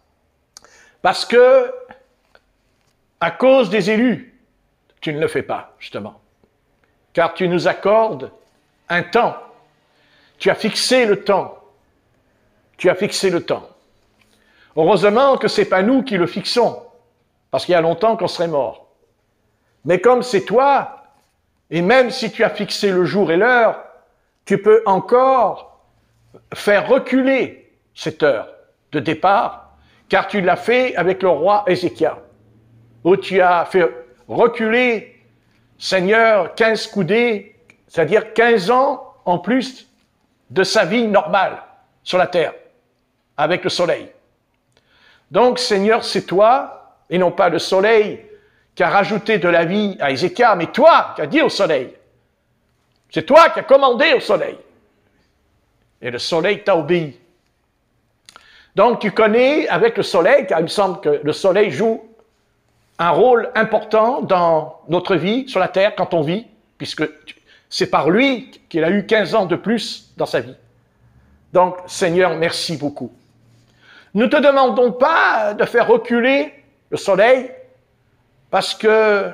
parce que, à cause des élus, tu ne le fais pas, justement. Car tu nous accordes un temps. Tu as fixé le temps. Tu as fixé le temps. Heureusement que ce n'est pas nous qui le fixons, parce qu'il y a longtemps qu'on serait mort. Mais comme c'est toi, et même si tu as fixé le jour et l'heure, tu peux encore faire reculer cette heure de départ, car tu l'as fait avec le roi Ézéchias, où tu as fait reculer, Seigneur, 15 coudées, c'est-à-dire 15 ans en plus de sa vie normale sur la terre, avec le soleil. Donc, Seigneur, c'est toi, et non pas le soleil, qui a rajouté de la vie à Ézéchias, mais toi qui as dit au soleil. C'est toi qui as commandé au soleil. Et le soleil t'a obéi. Donc, tu connais avec le soleil, car il me semble que le soleil joue un rôle important dans notre vie sur la terre quand on vit, puisque c'est par lui qu'il a eu 15 ans de plus dans sa vie. Donc, Seigneur, merci beaucoup. Nous ne te demandons pas de faire reculer le soleil parce que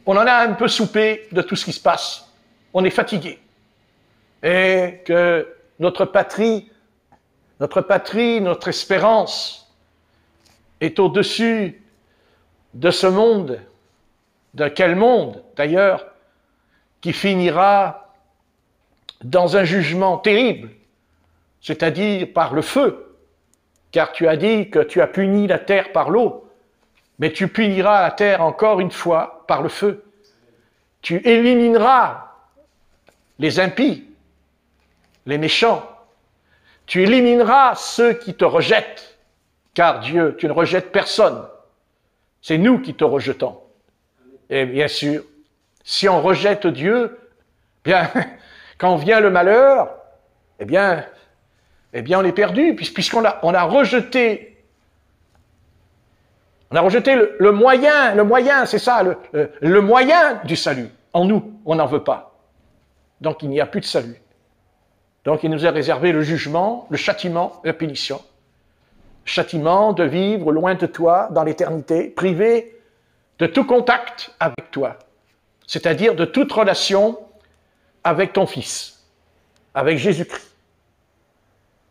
on en a un peu soupé de tout ce qui se passe. On est fatigué. Et que notre patrie, notre espérance est au-dessus de ce monde, de quel monde d'ailleurs, qui finira dans un jugement terrible, c'est-à-dire par le feu, car tu as dit que tu as puni la terre par l'eau, mais tu puniras la terre encore une fois par le feu. Tu élimineras les impies, les méchants, tu élimineras ceux qui te rejettent, car Dieu, tu ne rejettes personne. C'est nous qui te rejetons. Et bien sûr, Si on rejette Dieu, bien, quand vient le malheur, eh bien, on est perdu, puisqu'on a rejeté. On a rejeté le moyen, c'est ça, le moyen du salut. En nous, on n'en veut pas. Donc il n'y a plus de salut. Donc il nous est réservé le jugement, le châtiment, la punition. Châtiment de vivre loin de toi, dans l'éternité, privé de tout contact avec toi. C'est-à-dire de toute relation avec ton Fils, avec Jésus-Christ.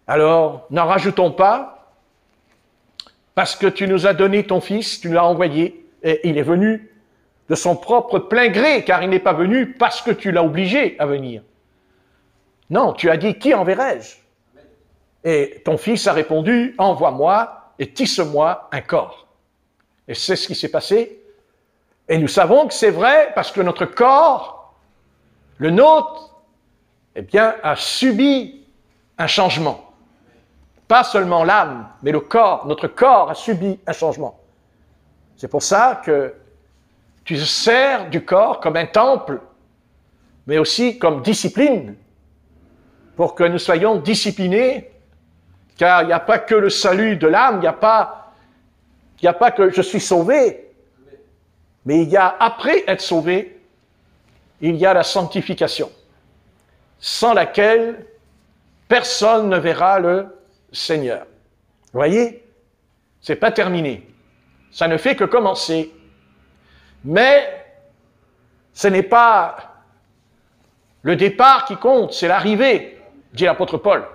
Alors, n'en rajoutons pas, parce que tu nous as donné ton Fils, tu l'as envoyé, et il est venu de son propre plein gré, car il n'est pas venu parce que tu l'as obligé à venir. Non, tu as dit, qui enverrai-je? Et ton Fils a répondu, envoie-moi et tisse-moi un corps. Et c'est ce qui s'est passé. Et nous savons que c'est vrai parce que notre corps, le nôtre, eh bien, a subi un changement. Pas seulement l'âme, mais le corps. Notre corps a subi un changement. C'est pour ça que tu te sers du corps comme un temple, mais aussi comme discipline, pour que nous soyons disciplinés, car il n'y a pas que le salut de l'âme, il n'y a pas que je suis sauvé, mais il y a, après être sauvé, il y a la sanctification, sans laquelle personne ne verra le Seigneur. Vous voyez? C'est pas terminé. Ça ne fait que commencer. Mais ce n'est pas le départ qui compte, c'est l'arrivée, dit l'apôtre Paul.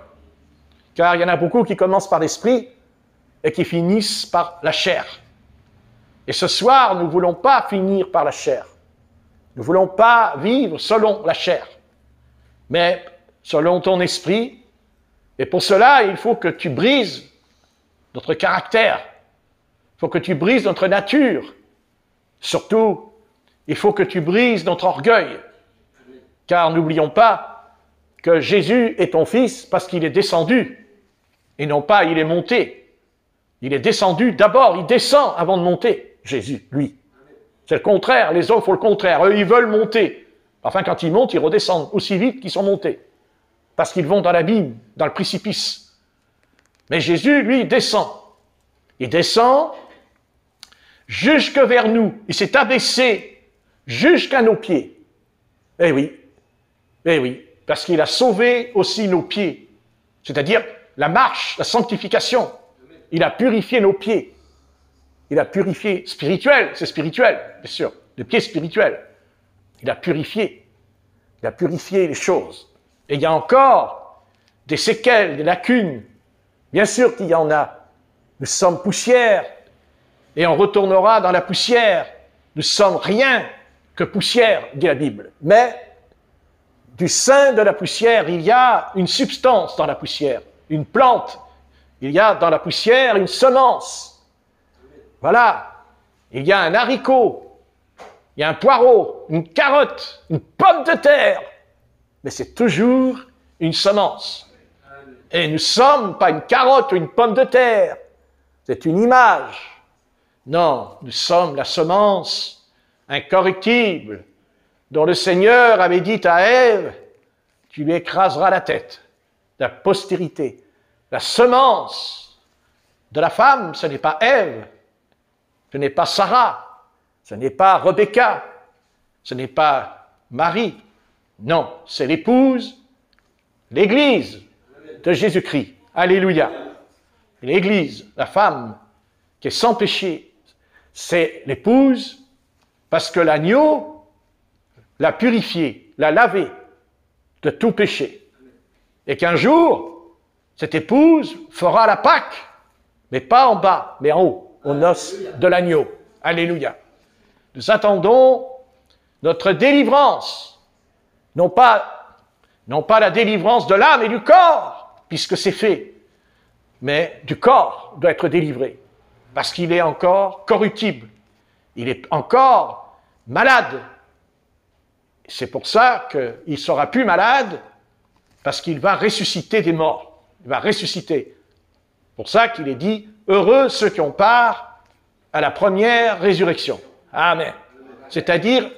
Car il y en a beaucoup qui commencent par l'esprit et qui finissent par la chair. Et ce soir, nous ne voulons pas finir par la chair. Nous ne voulons pas vivre selon la chair, mais selon ton esprit. Et pour cela, il faut que tu brises notre caractère. Il faut que tu brises notre nature. Surtout, il faut que tu brises notre orgueil. Car n'oublions pas que Jésus est ton Fils parce qu'il est descendu. Et non pas il est monté. Il est descendu d'abord, il descend avant de monter. Jésus, lui. C'est le contraire, les hommes font le contraire. Eux, ils veulent monter. Enfin, quand ils montent, ils redescendent aussi vite qu'ils sont montés. Parce qu'ils vont dans l'abîme, dans le précipice. Mais Jésus, lui, descend. Il descend jusque vers nous. Il s'est abaissé jusqu'à nos pieds. Eh oui, parce qu'il a sauvé aussi nos pieds. C'est-à-dire la marche, la sanctification. Il a purifié nos pieds. Il a purifié spirituel, c'est spirituel, bien sûr, les pieds spirituels. Il a purifié les choses. Et il y a encore des séquelles, des lacunes. Bien sûr qu'il y en a. Nous sommes poussière et on retournera dans la poussière. Nous sommes rien que poussière, dit la Bible. Mais du sein de la poussière, il y a une substance dans la poussière, une plante. Il y a dans la poussière une semence. Voilà. Il y a un haricot, il y a un poireau, une carotte, une pomme de terre. Mais c'est toujours une semence. Et nous ne sommes pas une carotte ou une pomme de terre. C'est une image. Non, nous sommes la semence incorruptible dont le Seigneur avait dit à Ève, tu lui écraseras la tête, la postérité. La semence de la femme, ce n'est pas Ève, ce n'est pas Sarah, ce n'est pas Rebecca, ce n'est pas Marie. Non, c'est l'épouse, l'Église de Jésus-Christ. Alléluia. L'Église, la femme qui est sans péché, c'est l'épouse parce que l'agneau l'a purifiée, l'a lavée de tout péché. Et qu'un jour, cette épouse fera la Pâque, mais pas en bas, mais en haut, aux noces de l'agneau. Alléluia. Nous attendons notre délivrance. Non pas la délivrance de l'âme et du corps, puisque c'est fait, mais du corps doit être délivré, parce qu'il est encore corruptible, il est encore malade. C'est pour ça qu'il ne sera plus malade, parce qu'il va ressusciter des morts, il va ressusciter. C'est pour ça qu'il est dit, heureux ceux qui ont part à la première résurrection. Amen. C'est-à-dire,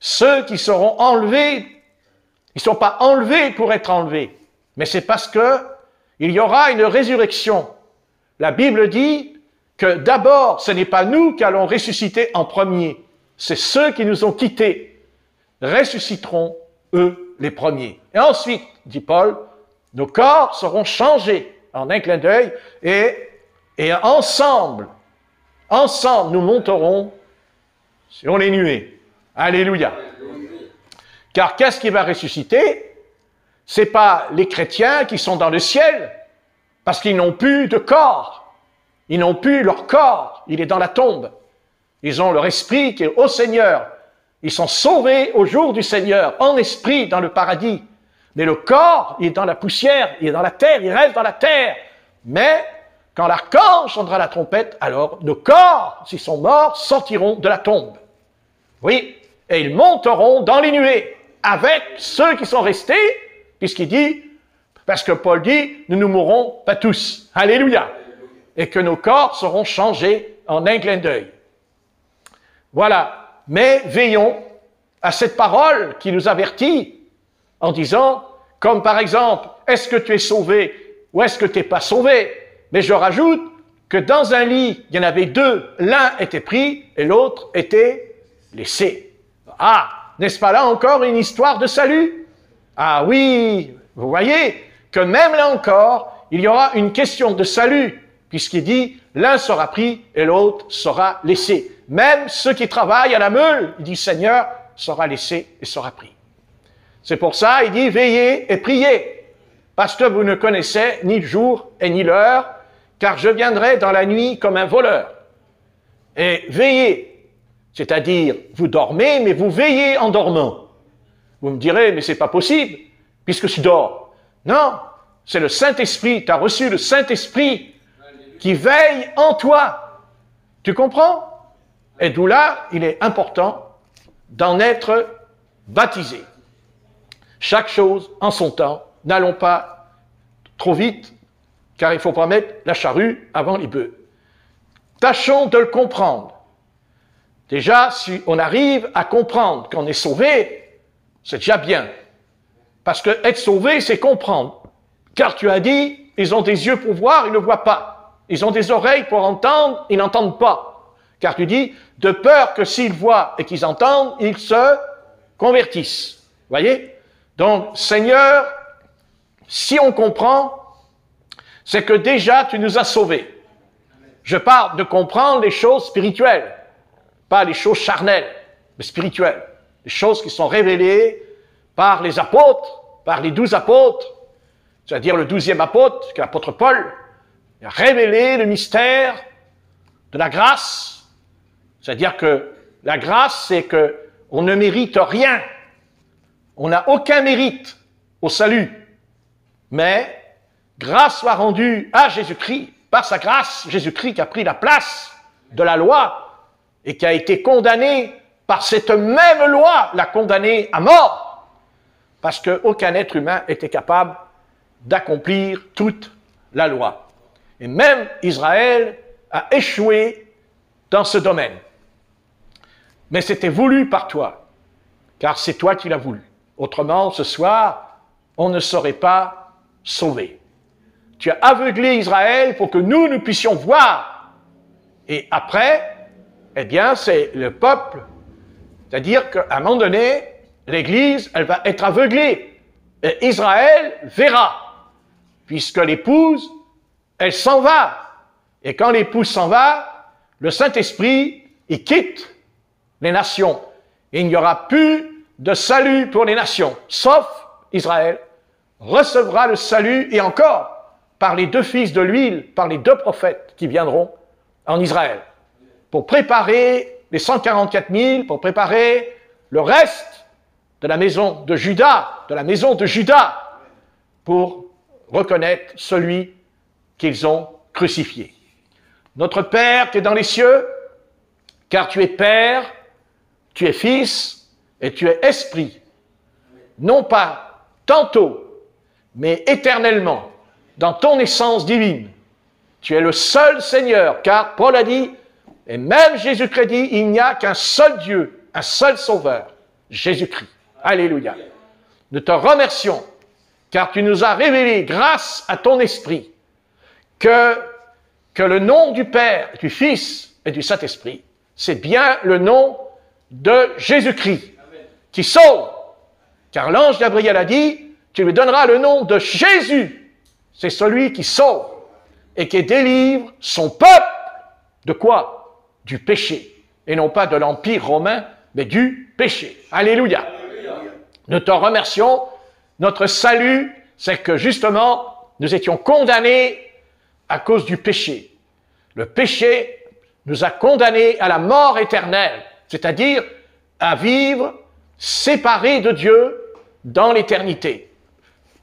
ceux qui seront enlevés, ils ne sont pas enlevés pour être enlevés, mais c'est parce que il y aura une résurrection. La Bible dit que d'abord, ce n'est pas nous qui allons ressusciter en premier, c'est ceux qui nous ont quittés, ressusciteront, eux, les premiers. Et ensuite, dit Paul, nos corps seront changés en un clin d'œil et ensemble, nous monterons sur les nuées. Alléluia. Car qu'est-ce qui va ressusciter? C'est pas les chrétiens qui sont dans le ciel, parce qu'ils n'ont plus de corps. Ils n'ont plus leur corps, il est dans la tombe. Ils ont leur esprit qui est au Seigneur. Ils sont sauvés au jour du Seigneur, en esprit dans le paradis. Mais le corps, il est dans la poussière, il est dans la terre, il reste dans la terre. Mais quand l'archange chantera la trompette, alors nos corps, s'ils sont morts, sortiront de la tombe. Oui, et ils monteront dans les nuées avec ceux qui sont restés, puisqu'il dit, parce que Paul dit, nous ne mourrons pas tous. Alléluia. Et que nos corps seront changés en un clin d'œil. Voilà. Mais veillons à cette parole qui nous avertit en disant, comme par exemple, est-ce que tu es sauvé ou est-ce que tu n'es pas sauvé? Mais je rajoute que dans un lit, il y en avait deux. L'un était pris et l'autre était laissé. Ah, n'est-ce pas là encore une histoire de salut? Ah oui, vous voyez que même là encore, il y aura une question de salut, puisqu'il dit, l'un sera pris et l'autre sera laissé. Même ceux qui travaillent à la meule, il dit, Seigneur, sera laissé et sera pris. C'est pour ça, il dit, veillez et priez, parce que vous ne connaissez ni le jour et ni l'heure, car je viendrai dans la nuit comme un voleur. Et veillez, c'est-à-dire, vous dormez, mais vous veillez en dormant. Vous me direz, mais c'est pas possible, puisque je dors. Non, c'est le Saint-Esprit, tu as reçu le Saint-Esprit qui veille en toi. Tu comprends? Et d'où là, il est important d'en être baptisé. Chaque chose en son temps. N'allons pas trop vite, car il ne faut pas mettre la charrue avant les bœufs. Tâchons de le comprendre. Déjà, si on arrive à comprendre qu'on est sauvé, c'est déjà bien. Parce que être sauvé, c'est comprendre. Car tu as dit, ils ont des yeux pour voir, ils ne voient pas. Ils ont des oreilles pour entendre, ils n'entendent pas. Car tu dis, de peur que s'ils voient et qu'ils entendent, ils se convertissent. Voyez? Donc, Seigneur, si on comprend, c'est que déjà tu nous as sauvés. Je parle de comprendre les choses spirituelles, pas les choses charnelles, mais spirituelles. Les choses qui sont révélées par les apôtres, par les 12 apôtres, c'est-à-dire le 12e apôtre, qui est l'apôtre Paul, il a révélé le mystère de la grâce. C'est-à-dire que la grâce, c'est que on ne mérite rien. On n'a aucun mérite au salut. Mais grâce soit rendue à Jésus-Christ, par sa grâce, Jésus-Christ qui a pris la place de la loi et qui a été condamné par cette même loi, l'a condamné à mort. Parce qu'aucun être humain était capable d'accomplir toute la loi. Et même Israël a échoué dans ce domaine. Mais c'était voulu par toi, car c'est toi qui l'as voulu. Autrement, ce soir, on ne serait pas sauvé. Tu as aveuglé Israël pour que nous puissions voir. Et après, eh bien, c'est le peuple. C'est-à-dire qu'à un moment donné, l'Église, elle va être aveuglée. Et Israël verra, puisque l'épouse, elle s'en va. Et quand l'épouse s'en va, le Saint-Esprit, il quitte les nations. Et il n'y aura plus de salut pour les nations, sauf Israël recevra le salut, et encore, par les 2 fils de l'huile, par les 2 prophètes qui viendront en Israël, pour préparer les 144 000, pour préparer le reste de la maison de Juda, pour reconnaître celui qu'ils ont crucifié. Notre Père qui est dans les cieux, car tu es Père, tu es Fils et tu es Esprit, non pas tantôt, mais éternellement, dans ton essence divine. Tu es le seul Seigneur, car Paul a dit, et même Jésus-Christ dit, il n'y a qu'un seul Dieu, un seul Sauveur, Jésus-Christ. Alléluia. Nous te remercions, car tu nous as révélé, grâce à ton esprit, que le nom du Père, du Fils et du Saint-Esprit, c'est bien le nom de Jésus-Christ, qui sauve. Car l'ange Gabriel a dit, tu lui donneras le nom de Jésus. C'est celui qui sauve et qui délivre son peuple de quoi? Du péché. Et non pas de l'Empire romain, mais du péché. Alléluia. Alléluia. Nous te remercions. Notre salut, c'est que justement, nous étions condamnés à cause du péché. Le péché nous a condamnés à la mort éternelle, c'est-à-dire à vivre séparés de Dieu dans l'éternité,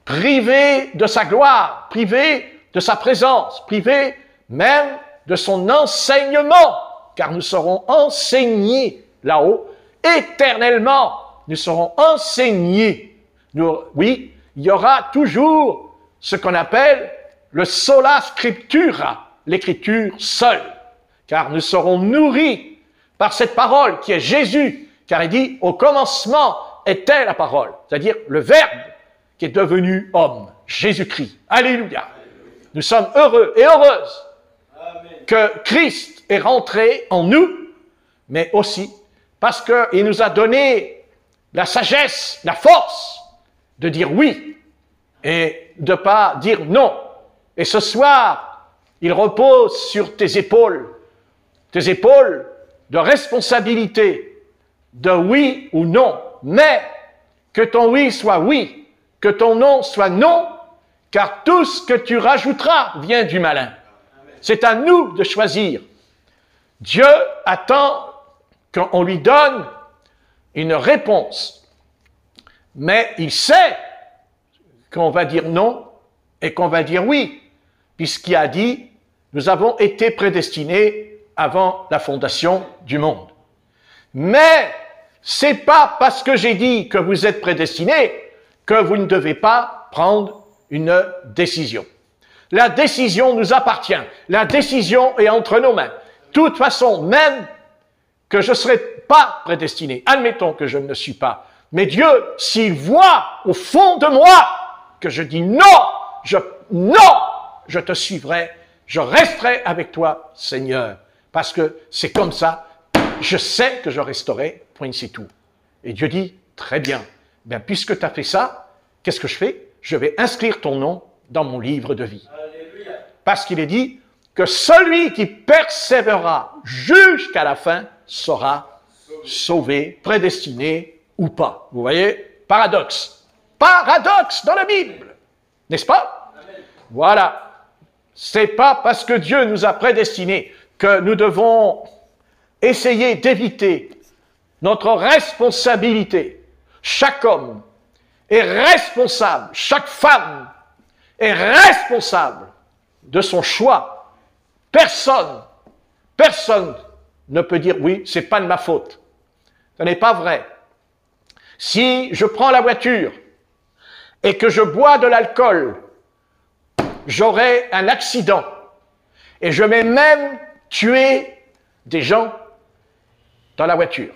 privés de sa gloire, privés de sa présence, privés même de son enseignement, car nous serons enseignés là-haut, éternellement, nous serons enseignés. Oui, il y aura toujours ce qu'on appelle le sola scriptura, l'écriture seule, car nous serons nourris par cette parole qui est Jésus, car il dit, au commencement était la parole, c'est-à-dire le Verbe qui est devenu homme, Jésus-Christ. Alléluia. Nous sommes heureux et heureuses que Christ est rentré en nous, mais aussi parce qu'il nous a donné la sagesse, la force de dire oui et de ne pas dire non. Et ce soir, il repose sur tes épaules de responsabilité, de oui ou non, mais que ton oui soit oui, que ton non soit non, car tout ce que tu rajouteras vient du malin. C'est à nous de choisir. Dieu attend qu'on lui donne une réponse, mais il sait qu'on va dire non et qu'on va dire oui, puisqu'il a dit, nous avons été prédestinés avant la fondation du monde. Mais c'est pas parce que j'ai dit que vous êtes prédestinés que vous ne devez pas prendre une décision. La décision nous appartient. La décision est entre nos mains. De toute façon, même que je ne serai pas prédestiné, admettons que je ne le suis pas, mais Dieu, s'il voit au fond de moi que je dis non, je te suivrai, je resterai avec toi, Seigneur, parce que c'est comme ça, je sais que je resterai, point c'est tout. Et Dieu dit, très bien, bien puisque tu as fait ça, qu'est-ce que je fais? Je vais inscrire ton nom dans mon livre de vie. Alléluia. Parce qu'il est dit que celui qui persévérera jusqu'à la fin sera sauvé, prédestiné ou pas. Vous voyez? Paradoxe. Paradoxe dans la Bible. N'est-ce pas? Amen. Voilà. C'est pas parce que Dieu nous a prédestinés que nous devons essayer d'éviter notre responsabilité. Chaque homme est responsable, chaque femme est responsable de son choix. Personne ne peut dire oui, c'est pas de ma faute. Ce n'est pas vrai. Si je prends la voiture et que je bois de l'alcool, j'aurai un accident et je vais même tuer des gens dans la voiture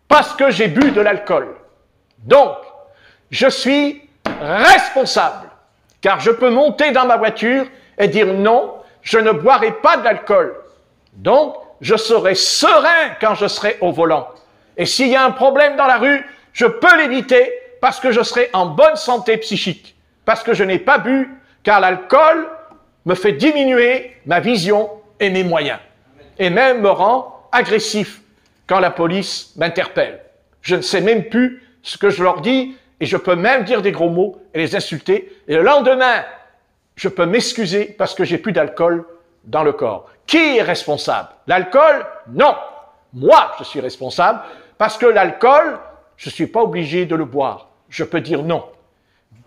parce que j'ai bu de l'alcool. Donc, je suis responsable, car je peux monter dans ma voiture et dire non, je ne boirai pas d'alcool. Donc, je serai serein quand je serai au volant. Et s'il y a un problème dans la rue, je peux l'éviter parce que je serai en bonne santé psychique, parce que je n'ai pas bu, car l'alcool me fait diminuer ma vision et mes moyens, et même me rend agressif quand la police m'interpelle. Je ne sais même plus ce que je leur dis, et je peux même dire des gros mots et les insulter, et le lendemain, je peux m'excuser parce que j'ai plus d'alcool dans le corps. Qui est responsable? L'alcool? Non. Moi, je suis responsable, parce que l'alcool, je ne suis pas obligé de le boire. Je peux dire non.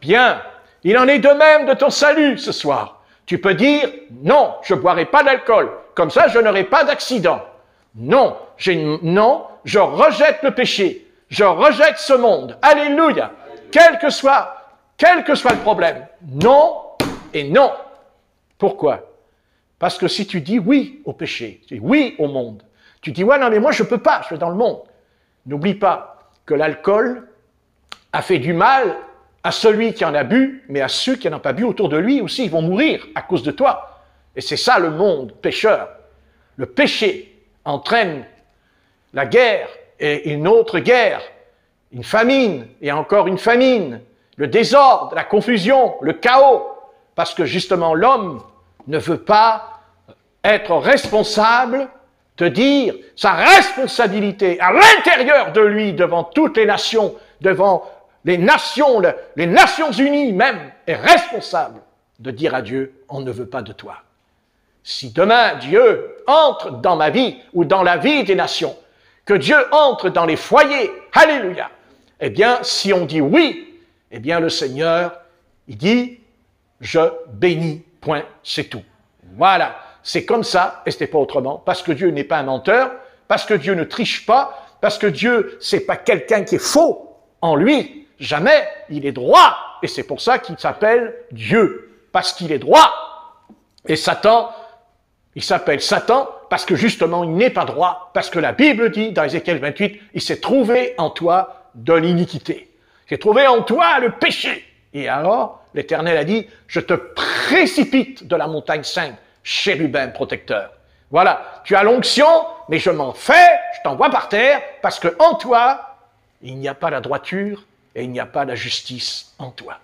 Bien, il en est de même de ton salut ce soir. Tu peux dire non, je ne boirai pas d'alcool, comme ça je n'aurai pas d'accident. Non, je rejette le péché, je rejette ce monde. Alléluia. Quel que soit le problème, non et non. Pourquoi? Parce que si tu dis oui au péché, tu dis oui au monde, tu dis ouais non mais moi je peux pas, je suis dans le monde. N'oublie pas que l'alcool a fait du mal à celui qui en a bu, mais à ceux qui n'en ont pas bu autour de lui aussi, ils vont mourir à cause de toi. Et c'est ça le monde pécheur. Le péché entraîne la guerre et une autre guerre, une famine et encore une famine, le désordre, la confusion, le chaos, parce que justement l'homme ne veut pas être responsable de dire sa responsabilité à l'intérieur de lui devant toutes les nations, devant les Nations Unies même, est responsable de dire à Dieu, on ne veut pas de toi. Si demain Dieu entre dans ma vie ou dans la vie des nations, que Dieu entre dans les foyers, alléluia, eh bien, si on dit oui, eh bien le Seigneur, il dit, je bénis, point, c'est tout. Voilà, c'est comme ça, et ce n'est pas autrement, parce que Dieu n'est pas un menteur, parce que Dieu ne triche pas, parce que Dieu, c'est pas quelqu'un qui est faux en lui, jamais, il est droit, et c'est pour ça qu'il s'appelle Dieu, parce qu'il est droit. Et Satan, il s'appelle Satan parce que justement il n'est pas droit, parce que la Bible dit dans Ézéchiel 28, il s'est trouvé en toi de l'iniquité. Il s'est trouvé en toi le péché. Et alors, l'Éternel a dit, je te précipite de la montagne sainte, chérubin protecteur. Voilà, tu as l'onction, mais je m'en fais, je t'envoie par terre, parce que en toi, il n'y a pas la droiture et il n'y a pas la justice en toi.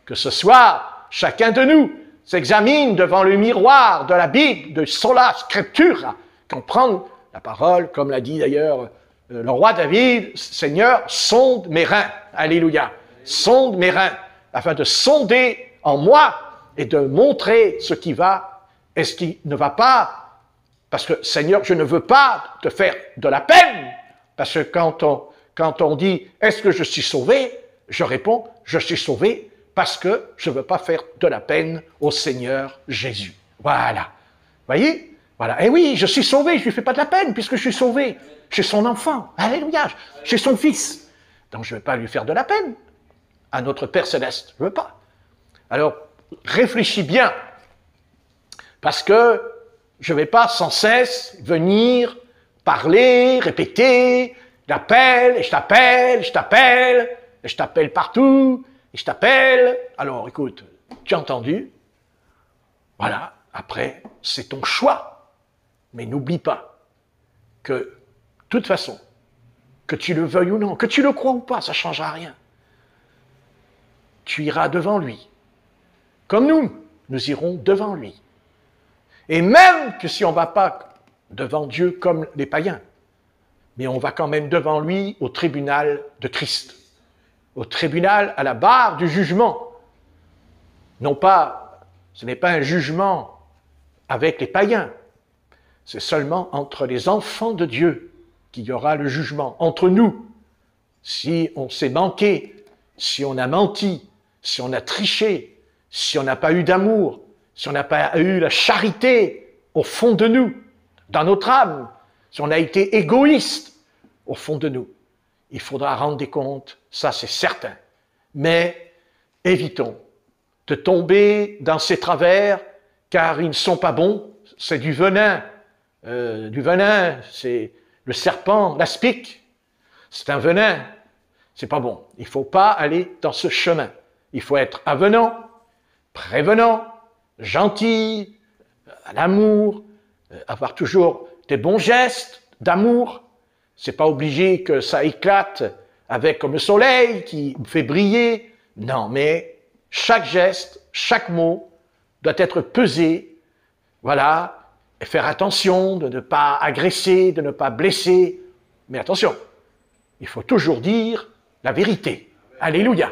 Que ce soir, chacun de nous s'examine devant le miroir de la Bible, de sola scriptura, comprendre la parole, comme l'a dit d'ailleurs le roi David, Seigneur, sonde mes reins, alléluia, sonde mes reins, afin de sonder en moi et de montrer ce qui va et ce qui ne va pas, parce que Seigneur, je ne veux pas te faire de la peine, parce que quand on dit, est-ce que je suis sauvé? Je réponds, je suis sauvé parce que je ne veux pas faire de la peine au Seigneur Jésus. Voilà. Voyez? Voilà. Et oui, je suis sauvé, je ne lui fais pas de la peine puisque je suis sauvé. Je suis son enfant. Alléluia. Je suis son fils. Donc je ne vais pas lui faire de la peine à notre Père Céleste. Je ne veux pas. Alors, réfléchis bien. Parce que je ne vais pas sans cesse venir parler, répéter, j'appelle, et je t'appelle, je t'appelle, et je t'appelle partout, et je t'appelle. Alors, écoute, tu as entendu? Voilà, après, c'est ton choix. Mais n'oublie pas que, de toute façon, que tu le veuilles ou non, que tu le crois ou pas, ça ne changera rien. Tu iras devant lui. Comme nous irons devant lui. Et même que si on ne va pas devant Dieu comme les païens, mais on va quand même devant lui au tribunal de Christ, au tribunal à la barre du jugement. Non pas, ce n'est pas un jugement avec les païens, c'est seulement entre les enfants de Dieu qu'il y aura le jugement, entre nous. Si on s'est manqué, si on a menti, si on a triché, si on n'a pas eu d'amour, si on n'a pas eu la charité au fond de nous, dans notre âme, si on a été égoïste au fond de nous, il faudra rendre des comptes, ça c'est certain. Mais évitons de tomber dans ces travers, car ils ne sont pas bons, c'est du venin, c'est le serpent, l'aspic, c'est un venin, c'est pas bon. Il ne faut pas aller dans ce chemin. Il faut être avenant, prévenant, gentil, à l'amour, avoir toujours des bons gestes d'amour. C'est pas obligé que ça éclate avec comme le soleil qui fait briller. Non, mais chaque geste, chaque mot doit être pesé. Voilà, et faire attention de ne pas agresser, de ne pas blesser. Mais attention, il faut toujours dire la vérité. Alléluia.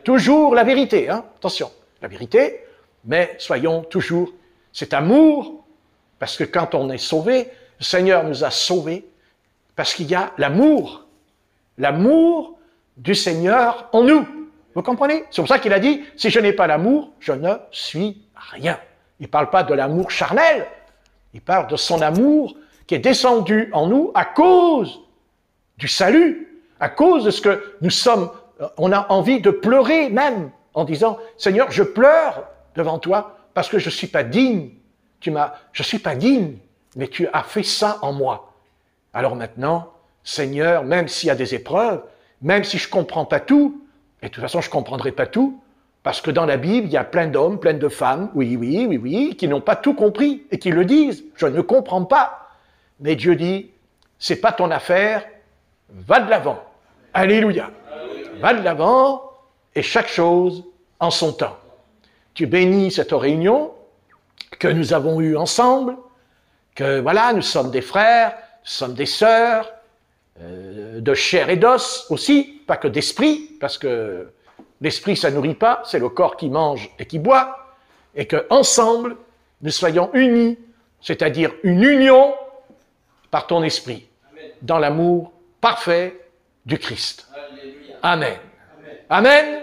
Toujours la vérité, hein. Attention, la vérité, mais soyons toujours cet amour, parce que quand on est sauvé, le Seigneur nous a sauvés, parce qu'il y a l'amour du Seigneur en nous. Vous comprenez? C'est pour ça qu'il a dit, si je n'ai pas l'amour, je ne suis rien. Il ne parle pas de l'amour charnel, il parle de son amour qui est descendu en nous à cause du salut, à cause de ce que nous sommes. On a envie de pleurer même, en disant, Seigneur, je pleure devant toi parce que je ne suis pas digne. Je ne suis pas digne, mais tu as fait ça en moi. Alors maintenant, Seigneur, même s'il y a des épreuves, même si je ne comprends pas tout, et de toute façon je ne comprendrai pas tout, parce que dans la Bible, il y a plein d'hommes, plein de femmes, oui, qui n'ont pas tout compris, et qui le disent, je ne comprends pas. Mais Dieu dit, c'est pas ton affaire, va de l'avant. Alléluia. Va de l'avant, et chaque chose en son temps. Tu bénis cette réunion que nous avons eue ensemble, que voilà, nous sommes des frères, nous sommes des sœurs, de chair et d'os aussi, pas que d'esprit, parce que l'esprit ça nourrit pas, c'est le corps qui mange et qui boit, et que ensemble nous soyons unis, c'est-à-dire une union par ton esprit, dans l'amour parfait du Christ. Amen. Amen.